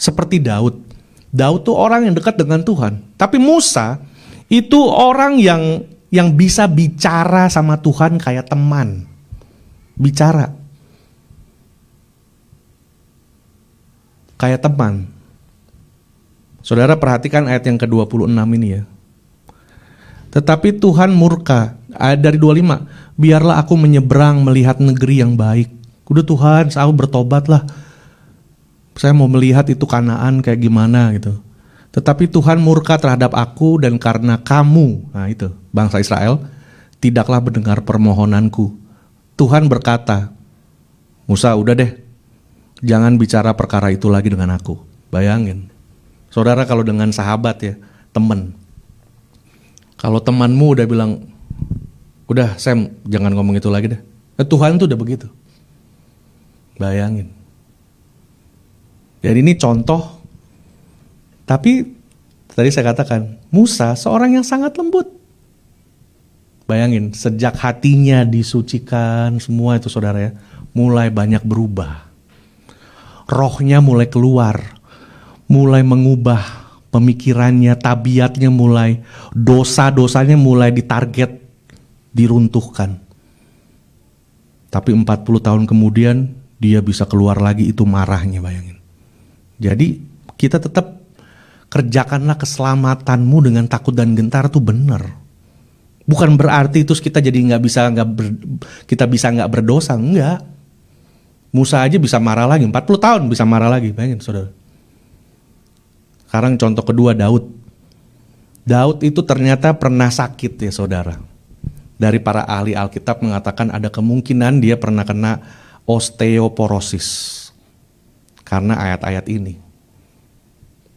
seperti Daud. Daud tuh orang yang dekat dengan Tuhan. Tapi Musa itu orang yang bisa bicara sama Tuhan kayak teman. Bicara. Kayak teman. Saudara perhatikan ayat yang ke-26 ini ya. Tetapi Tuhan murka, ayat dari 25, biarlah aku menyeberang melihat negeri yang baik. Udah Tuhan, saya bertobatlah. Saya mau melihat itu Kanaan kayak gimana gitu. Tetapi Tuhan murka terhadap aku dan karena kamu, nah itu bangsa Israel, tidaklah mendengar permohonanku. Tuhan berkata, Musa udah deh, jangan bicara perkara itu lagi dengan aku. Bayangin, saudara kalau dengan sahabat ya, teman. Kalau temanmu udah bilang, udah Sam jangan ngomong itu lagi deh. Tuhan tuh udah begitu. Bayangin. Jadi ini contoh. Tapi tadi saya katakan, Musa seorang yang sangat lembut. Bayangin, sejak hatinya disucikan semua itu saudara ya, mulai banyak berubah. Rohnya mulai keluar, mulai mengubah pemikirannya, tabiatnya mulai, dosa-dosanya mulai ditarget, diruntuhkan. Tapi 40 tahun kemudian dia bisa keluar lagi itu marahnya, bayangin. Jadi kita tetap kerjakanlah keselamatanmu dengan takut dan gentar, itu benar. Bukan berarti itu kita jadi kita bisa nggak berdosa, enggak. Musa aja bisa marah lagi, 40 tahun bisa marah lagi, bayangin saudara. Sekarang contoh kedua Daud. Daud itu ternyata pernah sakit ya saudara. Dari para ahli Alkitab mengatakan ada kemungkinan dia pernah kena osteoporosis. Karena ayat-ayat ini.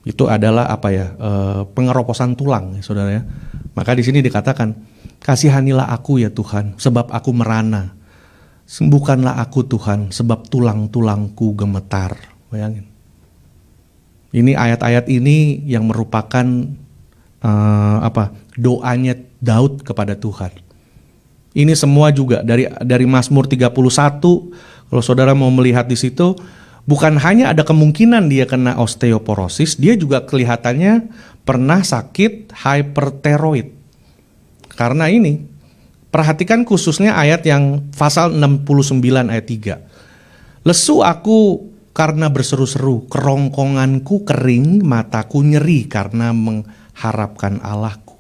Itu adalah pengeroposan tulang, ya, saudara ya. Maka di sini dikatakan, kasihanilah aku ya Tuhan, sebab aku merana. Sembuhkanlah aku Tuhan, sebab tulang-tulangku gemetar. Bayangin. Ini ayat-ayat ini yang merupakan doanya Daud kepada Tuhan. Ini semua juga dari Mazmur 31. Kalau saudara mau melihat di situ, bukan hanya ada kemungkinan dia kena osteoporosis, dia juga kelihatannya pernah sakit hyperteroid. Karena ini, perhatikan khususnya ayat yang pasal 69 ayat 3. Lesu aku karena berseru-seru, kerongkonganku kering, mataku nyeri karena mengharapkan Allahku.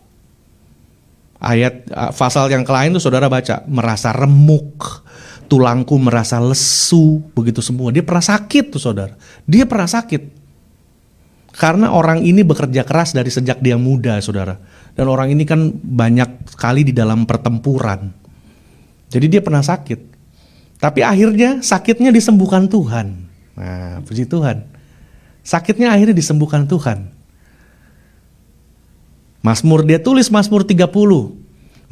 Ayat pasal yang lain itu saudara baca, merasa remuk, tulangku merasa lesu, begitu semua. Dia pernah sakit tuh saudara. Dia pernah sakit. Karena orang ini bekerja keras dari sejak dia muda saudara. Dan orang ini kan banyak sekali di dalam pertempuran. Jadi dia pernah sakit. Tapi akhirnya sakitnya disembuhkan Tuhan. Nah, puji Tuhan. Sakitnya akhirnya disembuhkan Tuhan. Dia tulis Mazmur 30.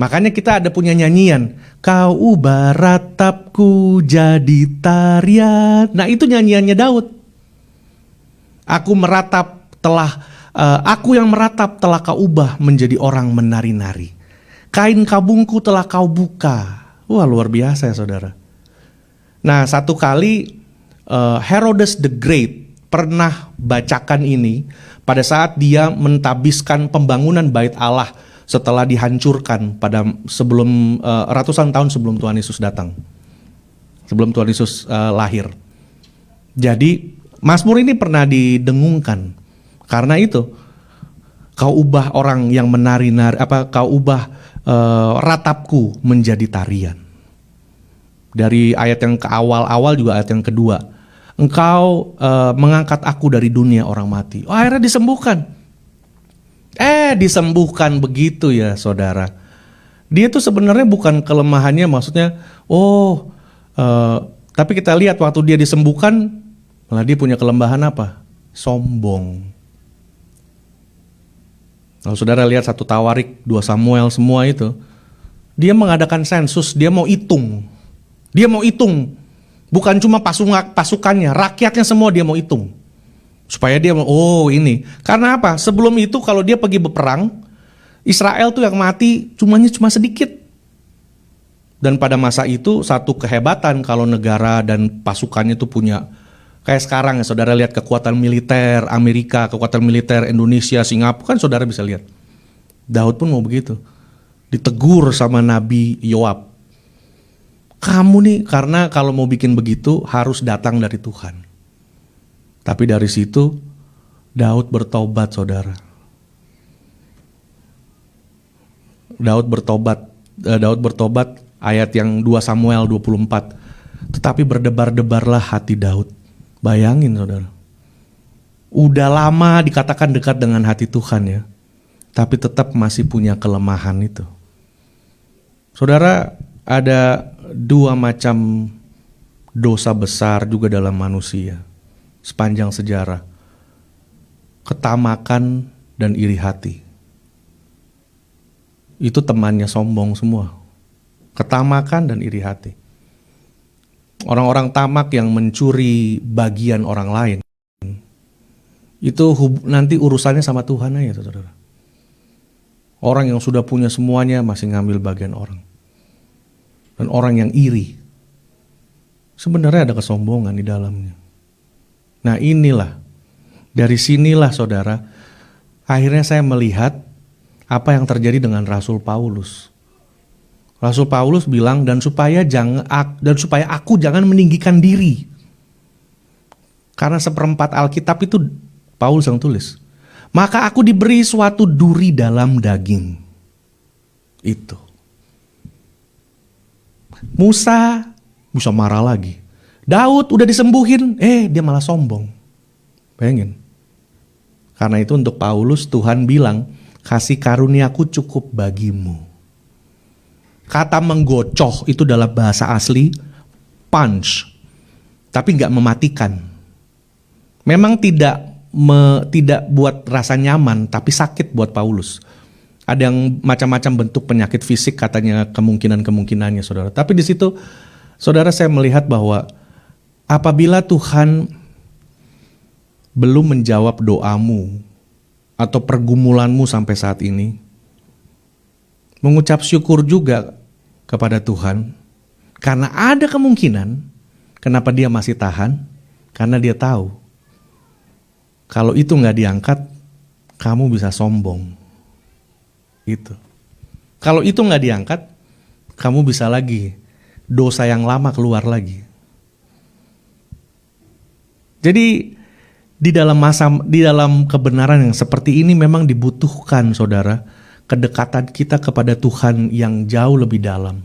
Makanya kita ada punya nyanyian, kau ubah ratapku jadi tarian. Nah, itu nyanyiannya Daud. Aku yang meratap telah kau ubah menjadi orang menari-nari. Kain kabungku telah kau buka. Wah, luar biasa ya saudara. Nah, satu kali Herodes the Great pernah bacakan ini pada saat dia mentabiskan pembangunan Bait Allah setelah dihancurkan pada ratusan tahun sebelum Tuhan Yesus datang. Sebelum Tuhan Yesus lahir. Jadi Mazmur ini pernah didengungkan. Karena itu kau ubah orang yang menari-nari, kau ubah ratapku menjadi tarian. Dari ayat yang ke awal juga ayat yang kedua. Engkau mengangkat aku dari dunia orang mati. Oh, akhirnya disembuhkan. Disembuhkan begitu ya saudara. Dia tuh sebenarnya bukan kelemahannya, maksudnya tapi kita lihat waktu dia disembuhkan, malah dia punya kelemahan apa? Sombong. Kalau saudara lihat 1 Tawarik, 2 Samuel semua itu, dia mengadakan sensus, dia mau hitung. Dia mau hitung. Bukan cuma pasukannya, rakyatnya semua dia mau hitung. Supaya dia ini. Karena apa? Sebelum itu kalau dia pergi berperang, Israel tuh yang mati cuma sedikit. Dan pada masa itu satu kehebatan kalau negara dan pasukannya tuh punya, kayak sekarang ya saudara lihat kekuatan militer Amerika, kekuatan militer Indonesia, Singapura, kan saudara bisa lihat. Daud pun mau begitu. Ditegur sama Nabi Yoab. Kamu nih, karena kalau mau bikin begitu harus datang dari Tuhan. Tapi dari situ Daud bertobat saudara. Daud bertobat ayat yang 2 Samuel 24. Tetapi berdebar-debarlah hati Daud. Bayangin saudara. Udah lama dikatakan dekat dengan hati Tuhan ya. Tapi tetap masih punya kelemahan itu. Saudara, ada 2 macam dosa besar juga dalam manusia sepanjang sejarah. Ketamakan dan iri hati. Itu temannya sombong semua. Ketamakan dan iri hati. Orang-orang tamak yang mencuri bagian orang lain, itu nanti urusannya sama Tuhan aja saudara. Orang yang sudah punya semuanya masih ngambil bagian orang. Dan orang yang iri, sebenarnya ada kesombongan di dalamnya. Nah dari sinilah saudara, akhirnya saya melihat apa yang terjadi dengan Rasul Paulus. Rasul Paulus bilang, dan supaya aku jangan meninggikan diri. Karena seperempat Alkitab itu Paulus yang tulis. Maka aku diberi suatu duri dalam daging. Itu. Musa bisa marah lagi. Daud udah disembuhin, dia malah sombong. Bayangin. Karena itu untuk Paulus Tuhan bilang, kasih karuniaku cukup bagimu. Kata menggocoh itu dalam bahasa asli punch, tapi nggak mematikan. Memang tidak tidak buat rasa nyaman, tapi sakit buat Paulus. Ada yang macam-macam bentuk penyakit fisik katanya kemungkinannya saudara. Tapi di situ saudara saya melihat bahwa apabila Tuhan belum menjawab doamu atau pergumulanmu sampai saat ini, mengucap syukur juga kepada Tuhan karena ada kemungkinan kenapa dia masih tahan, karena dia tahu kalau itu nggak diangkat kamu bisa sombong. Itu. Kalau itu nggak diangkat, kamu bisa lagi dosa yang lama keluar lagi. Jadi di dalam kebenaran yang seperti ini memang dibutuhkan saudara kedekatan kita kepada Tuhan yang jauh lebih dalam.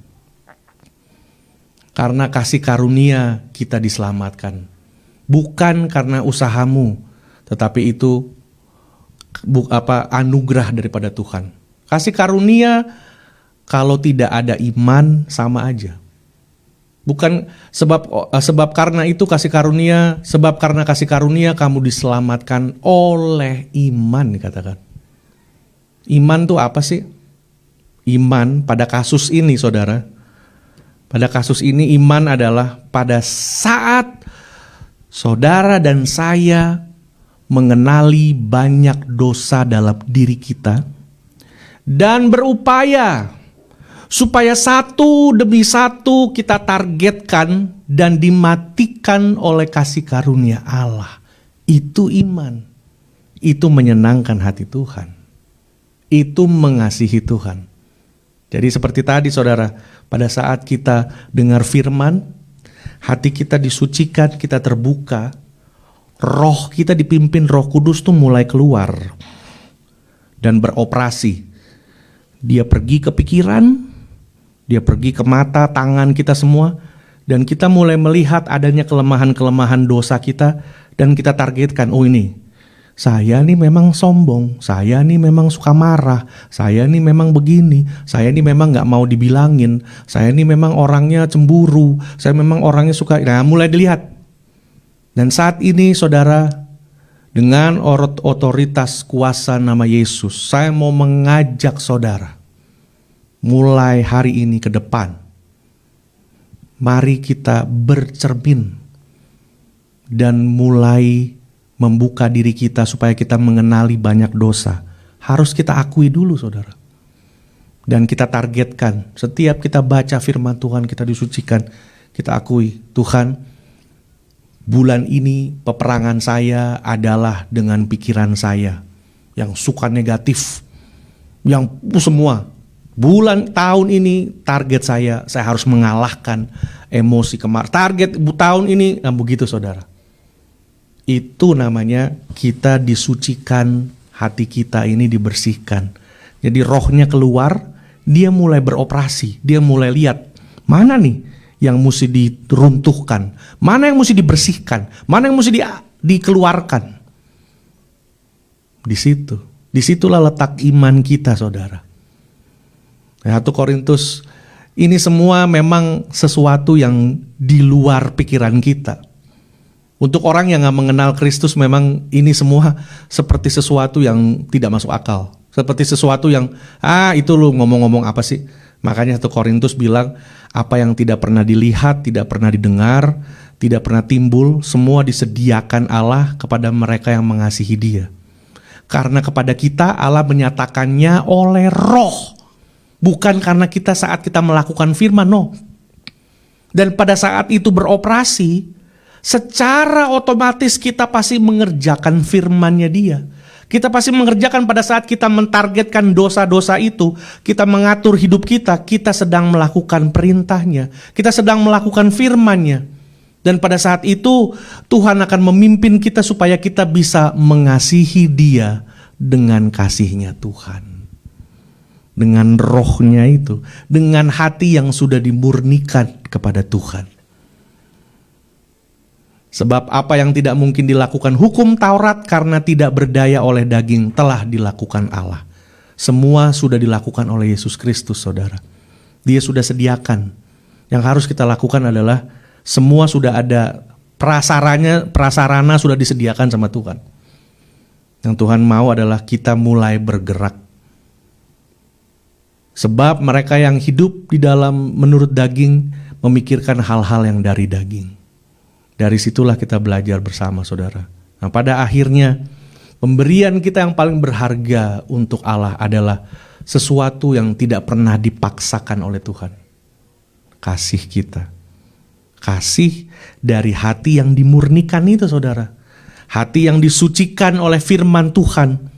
Karena kasih karunia kita diselamatkan. Bukan karena usahamu, tetapi itu anugerah daripada Tuhan. Kasih karunia kalau tidak ada iman sama aja. Bukan sebab karena itu kasih karunia, sebab karena kasih karunia kamu diselamatkan oleh iman dikatakan. Iman tuh apa sih? Iman pada kasus ini saudara. Pada kasus ini iman adalah pada saat saudara dan saya mengenali banyak dosa dalam diri kita dan berupaya supaya satu demi satu kita targetkan dan dimatikan oleh kasih karunia Allah. Itu iman. Itu menyenangkan hati Tuhan. Itu mengasihi Tuhan. Jadi seperti tadi saudara, pada saat kita dengar firman, hati kita disucikan, kita terbuka, roh kita dipimpin Roh Kudus tuh mulai keluar dan beroperasi. Dia pergi ke pikiran, dia pergi ke mata, tangan kita semua, dan kita mulai melihat adanya kelemahan-kelemahan dosa kita, dan kita targetkan, oh ini, saya nih memang sombong, saya nih memang suka marah, saya nih memang begini, saya nih memang gak mau dibilangin, saya nih memang orangnya cemburu, saya memang orangnya suka, nah mulai dilihat. Dan saat ini saudara, dengan otoritas kuasa nama Yesus, saya mau mengajak saudara, mulai hari ini ke depan, mari kita bercermin dan mulai membuka diri kita supaya kita mengenali banyak dosa. Harus kita akui dulu saudara. Dan kita targetkan, setiap kita baca firman Tuhan, kita disucikan, kita akui, Tuhan, bulan ini peperangan saya adalah dengan pikiran saya yang suka negatif, yang semua. Bulan tahun ini target saya harus mengalahkan emosi kemarin. Target tahun ini, nah begitu saudara. Itu namanya kita disucikan, hati kita ini dibersihkan. Jadi rohnya keluar, dia mulai beroperasi, dia mulai lihat mana nih yang mesti diruntuhkan, mana yang mesti dibersihkan, mana yang mesti dikeluarkan. Disitulah letak iman kita saudara. 1 Korintus, ini semua memang sesuatu yang di luar pikiran kita. Untuk orang yang gak mengenal Kristus memang ini semua seperti sesuatu yang tidak masuk akal. Seperti sesuatu yang, itu lu ngomong-ngomong apa sih? Makanya 1 Korintus bilang, apa yang tidak pernah dilihat, tidak pernah didengar, tidak pernah timbul, semua disediakan Allah kepada mereka yang mengasihi Dia. Karena kepada kita Allah menyatakannya oleh roh. Bukan karena kita saat kita melakukan firman, no. Dan pada saat itu beroperasi, secara otomatis kita pasti mengerjakan firman-Nya Dia. Kita pasti mengerjakan pada saat kita mentargetkan dosa-dosa itu, kita mengatur hidup kita sedang melakukan perintah-Nya, kita sedang melakukan firman-Nya. Dan pada saat itu Tuhan akan memimpin kita supaya kita bisa mengasihi Dia dengan kasih-Nya Tuhan. Dengan rohnya itu, dengan hati yang sudah dimurnikan kepada Tuhan. Sebab apa yang tidak mungkin dilakukan hukum Taurat karena tidak berdaya oleh daging telah dilakukan Allah. Semua sudah dilakukan oleh Yesus Kristus saudara. Dia sudah sediakan. Yang harus kita lakukan adalah semua sudah ada prasarana sudah disediakan sama Tuhan. Yang Tuhan mau adalah kita mulai bergerak. Sebab mereka yang hidup di dalam menurut daging memikirkan hal-hal yang dari daging. Dari situlah kita belajar bersama, saudara. Nah, pada akhirnya pemberian kita yang paling berharga untuk Allah adalah sesuatu yang tidak pernah dipaksakan oleh Tuhan. Kasih kita. Kasih dari hati yang dimurnikan itu, saudara. Hati yang disucikan oleh firman Tuhan.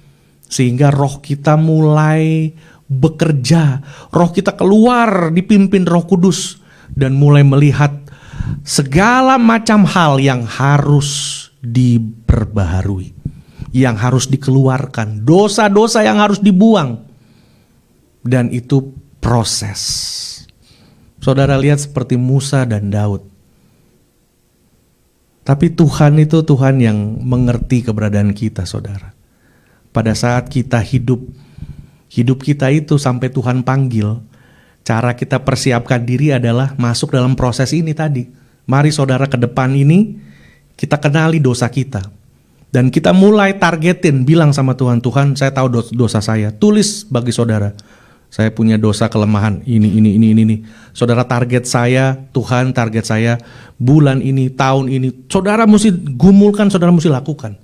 Sehingga roh kita mulai bekerja. Roh kita keluar dipimpin Roh Kudus. Dan mulai melihat segala macam hal yang harus diperbaharui. Yang harus dikeluarkan. Dosa-dosa yang harus dibuang. Dan itu proses. Saudara lihat seperti Musa dan Daud. Tapi Tuhan itu Tuhan yang mengerti keberadaan kita, saudara. Pada saat kita hidup kita itu sampai Tuhan panggil, cara kita persiapkan diri adalah masuk dalam proses ini tadi. Mari saudara ke depan ini, kita kenali dosa kita. Dan kita mulai targetin, bilang sama Tuhan, Tuhan saya tahu dosa saya. Tulis bagi saudara, saya punya dosa kelemahan, ini. Saudara target saya, Tuhan target saya, bulan ini, tahun ini. Saudara mesti gumulkan, saudara mesti lakukan.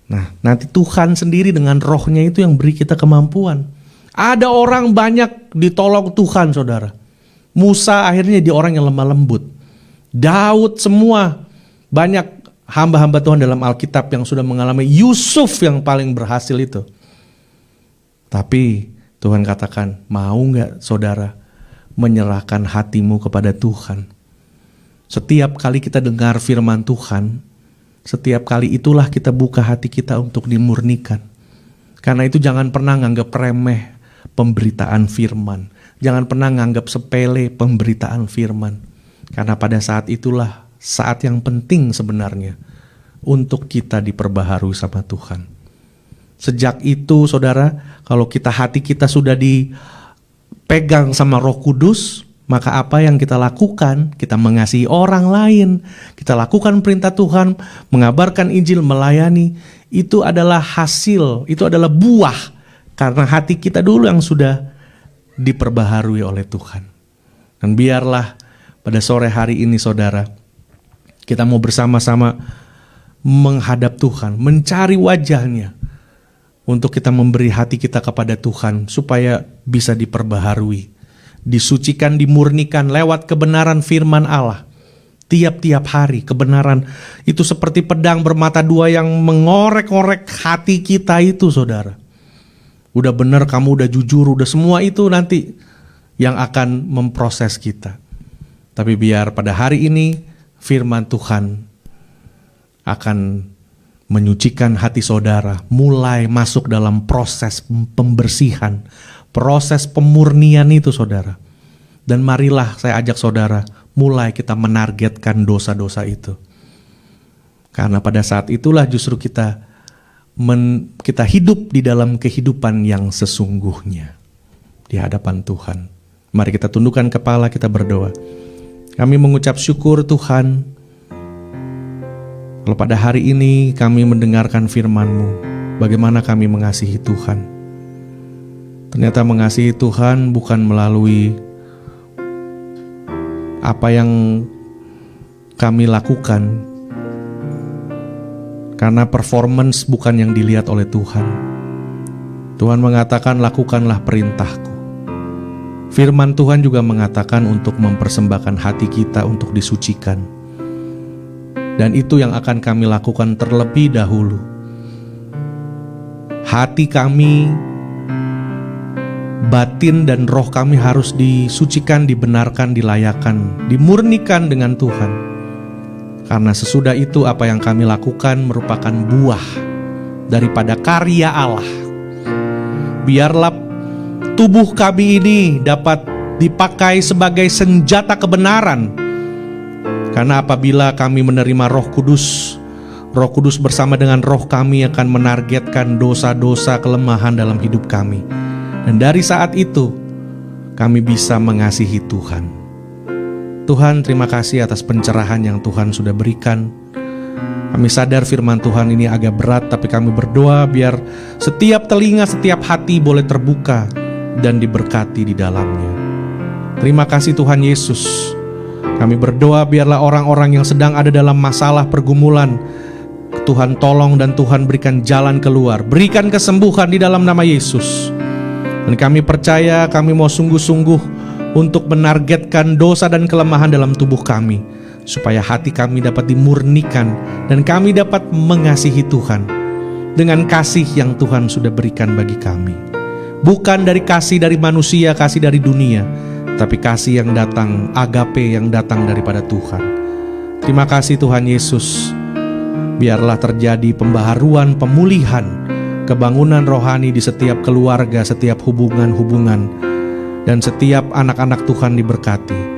Nah, nanti Tuhan sendiri dengan rohnya itu yang beri kita kemampuan. Ada orang banyak ditolong Tuhan, saudara. Musa akhirnya jadi orang yang lemah lembut. Daud semua, banyak hamba-hamba Tuhan dalam Alkitab yang sudah mengalami. Yusuf yang paling berhasil itu. Tapi Tuhan katakan, mau gak saudara menyerahkan hatimu kepada Tuhan? Setiap kali kita dengar firman Tuhan, setiap kali itulah kita buka hati kita untuk dimurnikan. Karena itu jangan pernah nganggap remeh pemberitaan firman. Jangan pernah nganggap sepele pemberitaan firman. Karena pada saat itulah saat yang penting sebenarnya untuk kita diperbaharui sama Tuhan. Sejak itu saudara, kalau hati kita sudah dipegang sama Roh Kudus, maka apa yang kita lakukan? Kita mengasihi orang lain, kita lakukan perintah Tuhan, mengabarkan Injil, melayani. Itu adalah hasil, itu adalah buah. Karena hati kita dulu yang sudah diperbaharui oleh Tuhan. Dan biarlah pada sore hari ini saudara, kita mau bersama-sama menghadap Tuhan, mencari wajahnya. Untuk kita memberi hati kita kepada Tuhan supaya bisa diperbaharui, disucikan, dimurnikan lewat kebenaran firman Allah. Tiap-tiap hari kebenaran itu seperti pedang bermata dua yang mengorek-orek hati kita itu, saudara. Udah benar, kamu udah jujur, udah semua itu nanti yang akan memproses kita. Tapi biar pada hari ini firman Tuhan akan menyucikan hati saudara, mulai masuk dalam proses pembersihan, proses pemurnian itu saudara. Dan marilah saya ajak saudara, mulai kita menargetkan dosa-dosa itu. Karena pada saat itulah justru kita hidup di dalam kehidupan yang sesungguhnya di hadapan Tuhan. Mari kita tundukkan kepala, kita berdoa. Kami mengucap syukur Tuhan, kalau pada hari ini kami mendengarkan firman-Mu, bagaimana kami mengasihi Tuhan. Ternyata mengasihi Tuhan bukan melalui apa yang kami lakukan, karena performance bukan yang dilihat oleh Tuhan. Tuhan mengatakan, lakukanlah perintahku. Firman Tuhan juga mengatakan untuk mempersembahkan hati kita untuk disucikan. Dan itu yang akan kami lakukan terlebih dahulu. Hati kami, batin dan roh kami harus disucikan, dibenarkan, dilayakan, dimurnikan dengan Tuhan. Karena sesudah itu apa yang kami lakukan merupakan buah daripada karya Allah. Biarlah tubuh kami ini dapat dipakai sebagai senjata kebenaran. Karena apabila kami menerima Roh Kudus bersama dengan roh kami akan menargetkan dosa-dosa kelemahan dalam hidup kami. Dan dari saat itu kami bisa mengasihi Tuhan. Tuhan, terima kasih atas pencerahan yang Tuhan sudah berikan. Kami sadar firman Tuhan ini agak berat, tapi kami berdoa biar setiap telinga, setiap hati boleh terbuka dan diberkati di dalamnya. Terima kasih Tuhan Yesus. Kami berdoa biarlah orang-orang yang sedang ada dalam masalah pergumulan, Tuhan tolong dan Tuhan berikan jalan keluar. Berikan kesembuhan di dalam nama Yesus. Dan kami percaya, kami mau sungguh-sungguh untuk menargetkan dosa dan kelemahan dalam tubuh kami, supaya hati kami dapat dimurnikan dan kami dapat mengasihi Tuhan dengan kasih yang Tuhan sudah berikan bagi kami. Bukan dari kasih dari manusia, kasih dari dunia, tapi kasih yang datang, agape yang datang daripada Tuhan. Terima kasih Tuhan Yesus. Biarlah terjadi pembaharuan, pemulihan, kebangunan rohani di setiap keluarga, setiap hubungan-hubungan, dan setiap anak-anak Tuhan diberkati.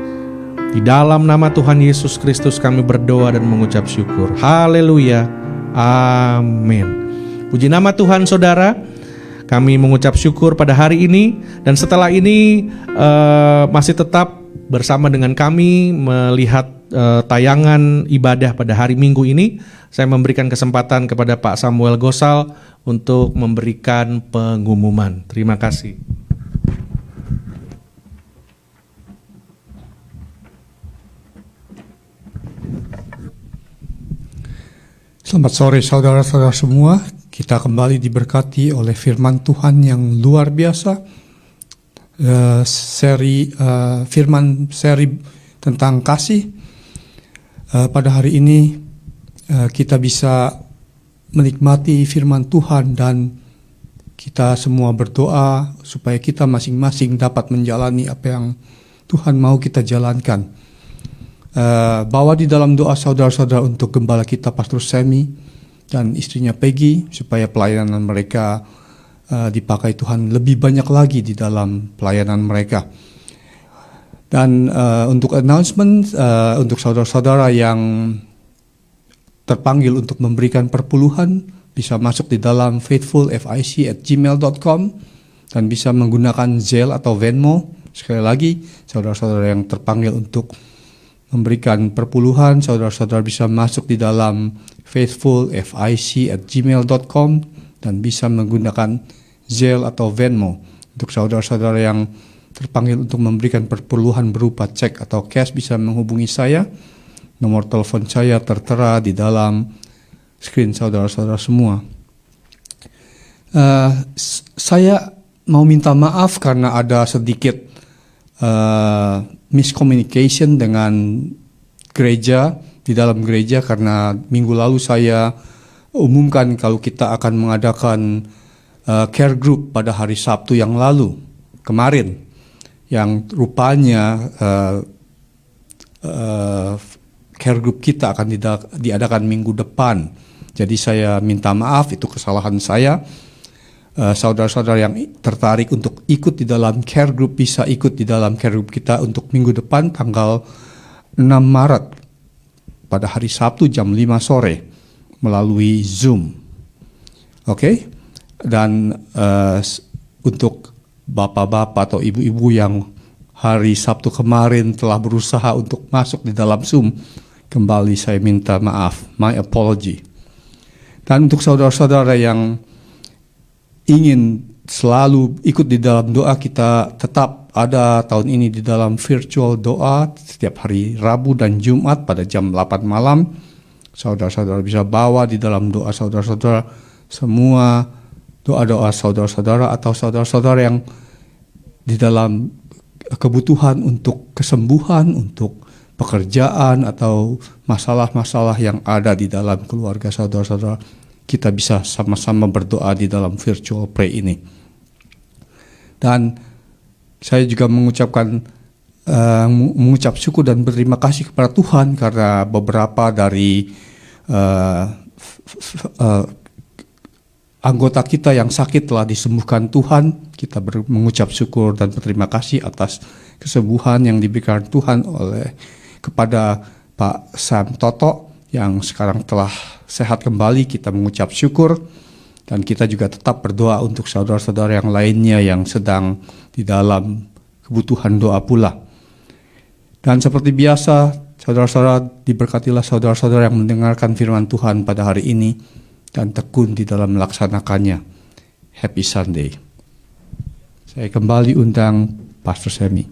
Di dalam nama Tuhan Yesus Kristus kami berdoa dan mengucap syukur. Haleluya. Amin. Puji nama Tuhan saudara. Kami mengucap syukur pada hari ini. Dan setelah ini masih tetap bersama dengan kami melihat tayangan ibadah pada hari Minggu ini. Saya memberikan kesempatan kepada Pak Samuel Gosal untuk memberikan pengumuman. Terima kasih. Selamat sore saudara-saudara semua. Kita kembali diberkati oleh firman Tuhan yang luar biasa. Seri tentang kasih. Pada hari ini kita bisa menikmati firman Tuhan dan kita semua berdoa supaya kita masing-masing dapat menjalani apa yang Tuhan mau kita jalankan. Bawa di dalam doa saudara-saudara untuk gembala kita Pastor Semi dan istrinya Peggy, supaya pelayanan mereka dipakai Tuhan lebih banyak lagi di dalam pelayanan mereka. Dan untuk announcement, untuk saudara-saudara yang terpanggil untuk memberikan perpuluhan, bisa masuk di dalam faithfulfic@gmail.com dan bisa menggunakan Zelle atau Venmo. Sekali lagi, saudara-saudara yang terpanggil untuk memberikan perpuluhan, saudara-saudara bisa masuk di dalam faithfulfic@gmail.com dan bisa menggunakan Zelle atau Venmo. Untuk saudara-saudara yang terpanggil untuk memberikan perpuluhan berupa cek atau cash, bisa menghubungi saya. Nomor telepon saya tertera di dalam screen saudara-saudara semua. Saya mau minta maaf karena ada sedikit miscommunication dengan gereja, di dalam gereja, karena minggu lalu saya umumkan kalau kita akan mengadakan care group pada hari Sabtu yang lalu kemarin, yang rupanya care group kita akan diadakan minggu depan. Jadi saya minta maaf, itu kesalahan saya. Saudara-saudara yang tertarik untuk ikut di dalam care group bisa ikut di dalam care group kita untuk minggu depan tanggal 6 Maret pada hari Sabtu jam 5 sore melalui Zoom. Oke? Dan untuk bapak-bapak atau ibu-ibu yang hari Sabtu kemarin telah berusaha untuk masuk di dalam Zoom, kembali saya minta maaf, my apology. Dan untuk saudara-saudara yang ingin selalu ikut di dalam doa, kita tetap ada tahun ini di dalam virtual doa setiap hari Rabu dan Jumat pada jam 8 malam. Saudara-saudara bisa bawa di dalam doa saudara-saudara semua doa-doa saudara-saudara atau saudara-saudara yang di dalam kebutuhan untuk kesembuhan, untuk pekerjaan atau masalah-masalah yang ada di dalam keluarga saudara-saudara. Kita bisa sama-sama berdoa di dalam virtual pray ini. Dan saya juga mengucap syukur dan berterima kasih kepada Tuhan karena beberapa dari anggota kita yang sakit telah disembuhkan Tuhan. Kita mengucap syukur dan berterima kasih atas kesembuhan yang diberikan Tuhan kepada Pak Sam Toto yang sekarang telah sehat kembali. Kita mengucap syukur dan kita juga tetap berdoa untuk saudara-saudara yang lainnya yang sedang di dalam kebutuhan doa pula. Dan seperti biasa, Saudara-saudara, diberkatilah saudara-saudara yang mendengarkan firman Tuhan pada hari ini dan tekun di dalam melaksanakannya. Happy Sunday. Saya kembali undang Pastor Semi.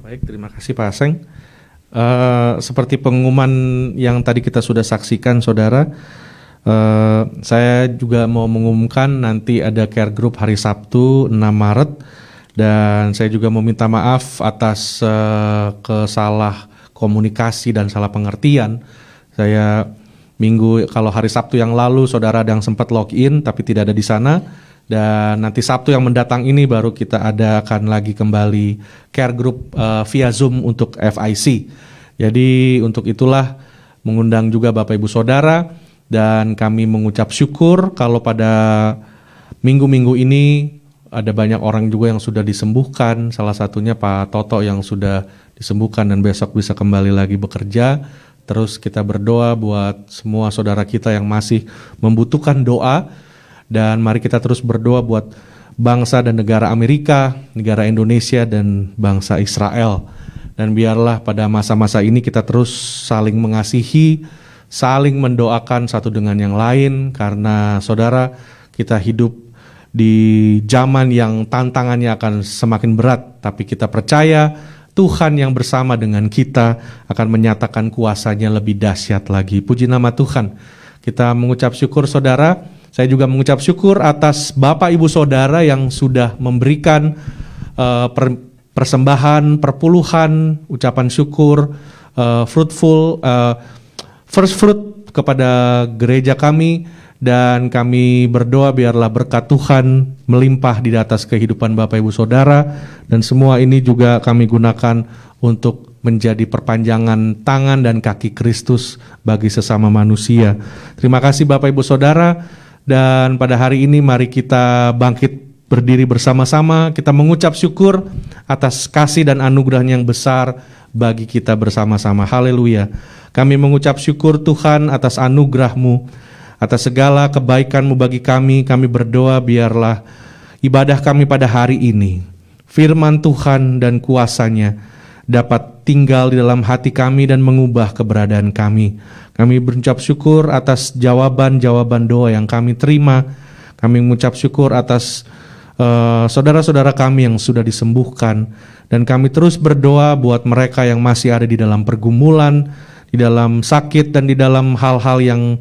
Baik, terima kasih Pak Aseng. Seperti pengumuman yang tadi kita sudah saksikan, saudara, saya juga mau mengumumkan nanti ada care group hari Sabtu 6 Maret, dan saya juga mau minta maaf atas kesalah komunikasi dan salah pengertian. Saya kalau hari Sabtu yang lalu saudara ada yang sempat login tapi tidak ada di sana, dan nanti Sabtu yang mendatang ini baru kita adakan lagi kembali care group via Zoom untuk FIC. Jadi untuk itulah mengundang juga Bapak Ibu Saudara, dan kami mengucap syukur kalau pada minggu-minggu ini ada banyak orang juga yang sudah disembuhkan, salah satunya Pak Toto yang sudah disembuhkan dan besok bisa kembali lagi bekerja. Terus kita berdoa buat semua saudara kita yang masih membutuhkan doa, dan mari kita terus berdoa buat bangsa dan negara Amerika, negara Indonesia, dan bangsa Israel. Dan biarlah pada masa-masa ini kita terus saling mengasihi, saling mendoakan satu dengan yang lain, karena saudara, kita hidup di zaman yang tantangannya akan semakin berat, tapi kita percaya Tuhan yang bersama dengan kita akan menyatakan kuasanya lebih dahsyat lagi. Puji nama Tuhan. Kita mengucap syukur saudara. Saya juga mengucap syukur atas Bapak Ibu Saudara yang sudah memberikan persembahan, perpuluhan, ucapan syukur, fruitful, first fruit kepada gereja kami. Dan kami berdoa biarlah berkat Tuhan melimpah di atas kehidupan Bapak Ibu Saudara, dan semua ini juga kami gunakan untuk menjadi perpanjangan tangan dan kaki Kristus bagi sesama manusia. Terima kasih Bapak Ibu Saudara, dan pada hari ini mari kita bangkit berdiri bersama-sama, kita mengucap syukur atas kasih dan anugerah yang besar bagi kita bersama-sama. Haleluya. Kami mengucap syukur Tuhan atas anugerah-Mu, atas segala kebaikan-Mu bagi kami. Kami berdoa biarlah ibadah kami pada hari ini, firman Tuhan dan kuasa-Nya dapat tinggal di dalam hati kami dan mengubah keberadaan kami. Kami berucap syukur atas jawaban-jawaban doa yang kami terima. Kami mengucap syukur atas saudara-saudara kami yang sudah disembuhkan, dan kami terus berdoa buat mereka yang masih ada di dalam pergumulan, di dalam sakit, dan di dalam hal-hal yang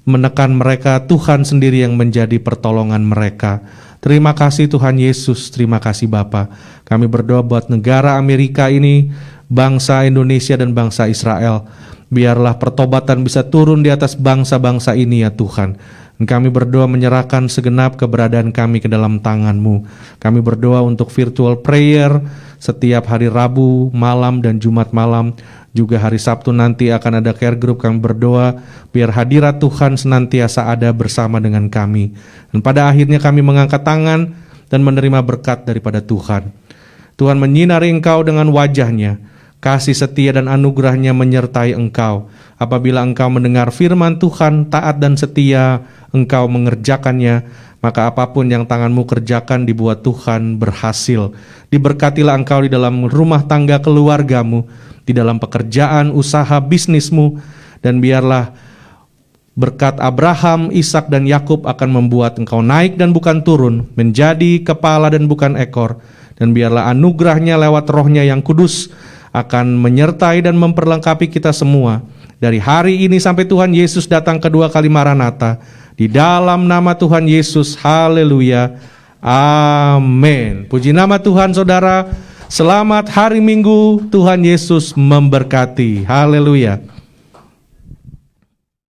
menekan mereka. Tuhan sendiri yang menjadi pertolongan mereka. Terima kasih Tuhan Yesus, terima kasih Bapa. Kami berdoa buat negara Amerika ini, bangsa Indonesia dan bangsa Israel. Biarlah pertobatan bisa turun di atas bangsa-bangsa ini ya Tuhan. Dan kami berdoa menyerahkan segenap keberadaan kami ke dalam tangan-Mu. Kami berdoa untuk virtual prayer setiap hari Rabu malam dan Jumat malam. Juga hari Sabtu nanti akan ada care group. Kami berdoa biar hadirat Tuhan senantiasa ada bersama dengan kami. Dan pada akhirnya kami mengangkat tangan dan menerima berkat daripada Tuhan. Tuhan menyinari engkau dengan wajah-Nya. Kasih setia dan anugerah-Nya menyertai engkau. Apabila engkau mendengar firman Tuhan, taat dan setia engkau mengerjakannya, maka apapun yang tanganmu kerjakan dibuat Tuhan berhasil. Diberkatilah engkau di dalam rumah tangga keluargamu, di dalam pekerjaan, usaha, bisnismu, dan biarlah berkat Abraham, Ishak, dan Yakub akan membuat engkau naik dan bukan turun, menjadi kepala dan bukan ekor. Dan biarlah anugerah-Nya lewat Roh-Nya yang kudus akan menyertai dan memperlengkapi kita semua. Dari hari ini sampai Tuhan Yesus datang kedua kali Maranatha. Di dalam nama Tuhan Yesus, haleluya, amin. Puji nama Tuhan saudara. Selamat hari Minggu, Tuhan Yesus memberkati. Haleluya.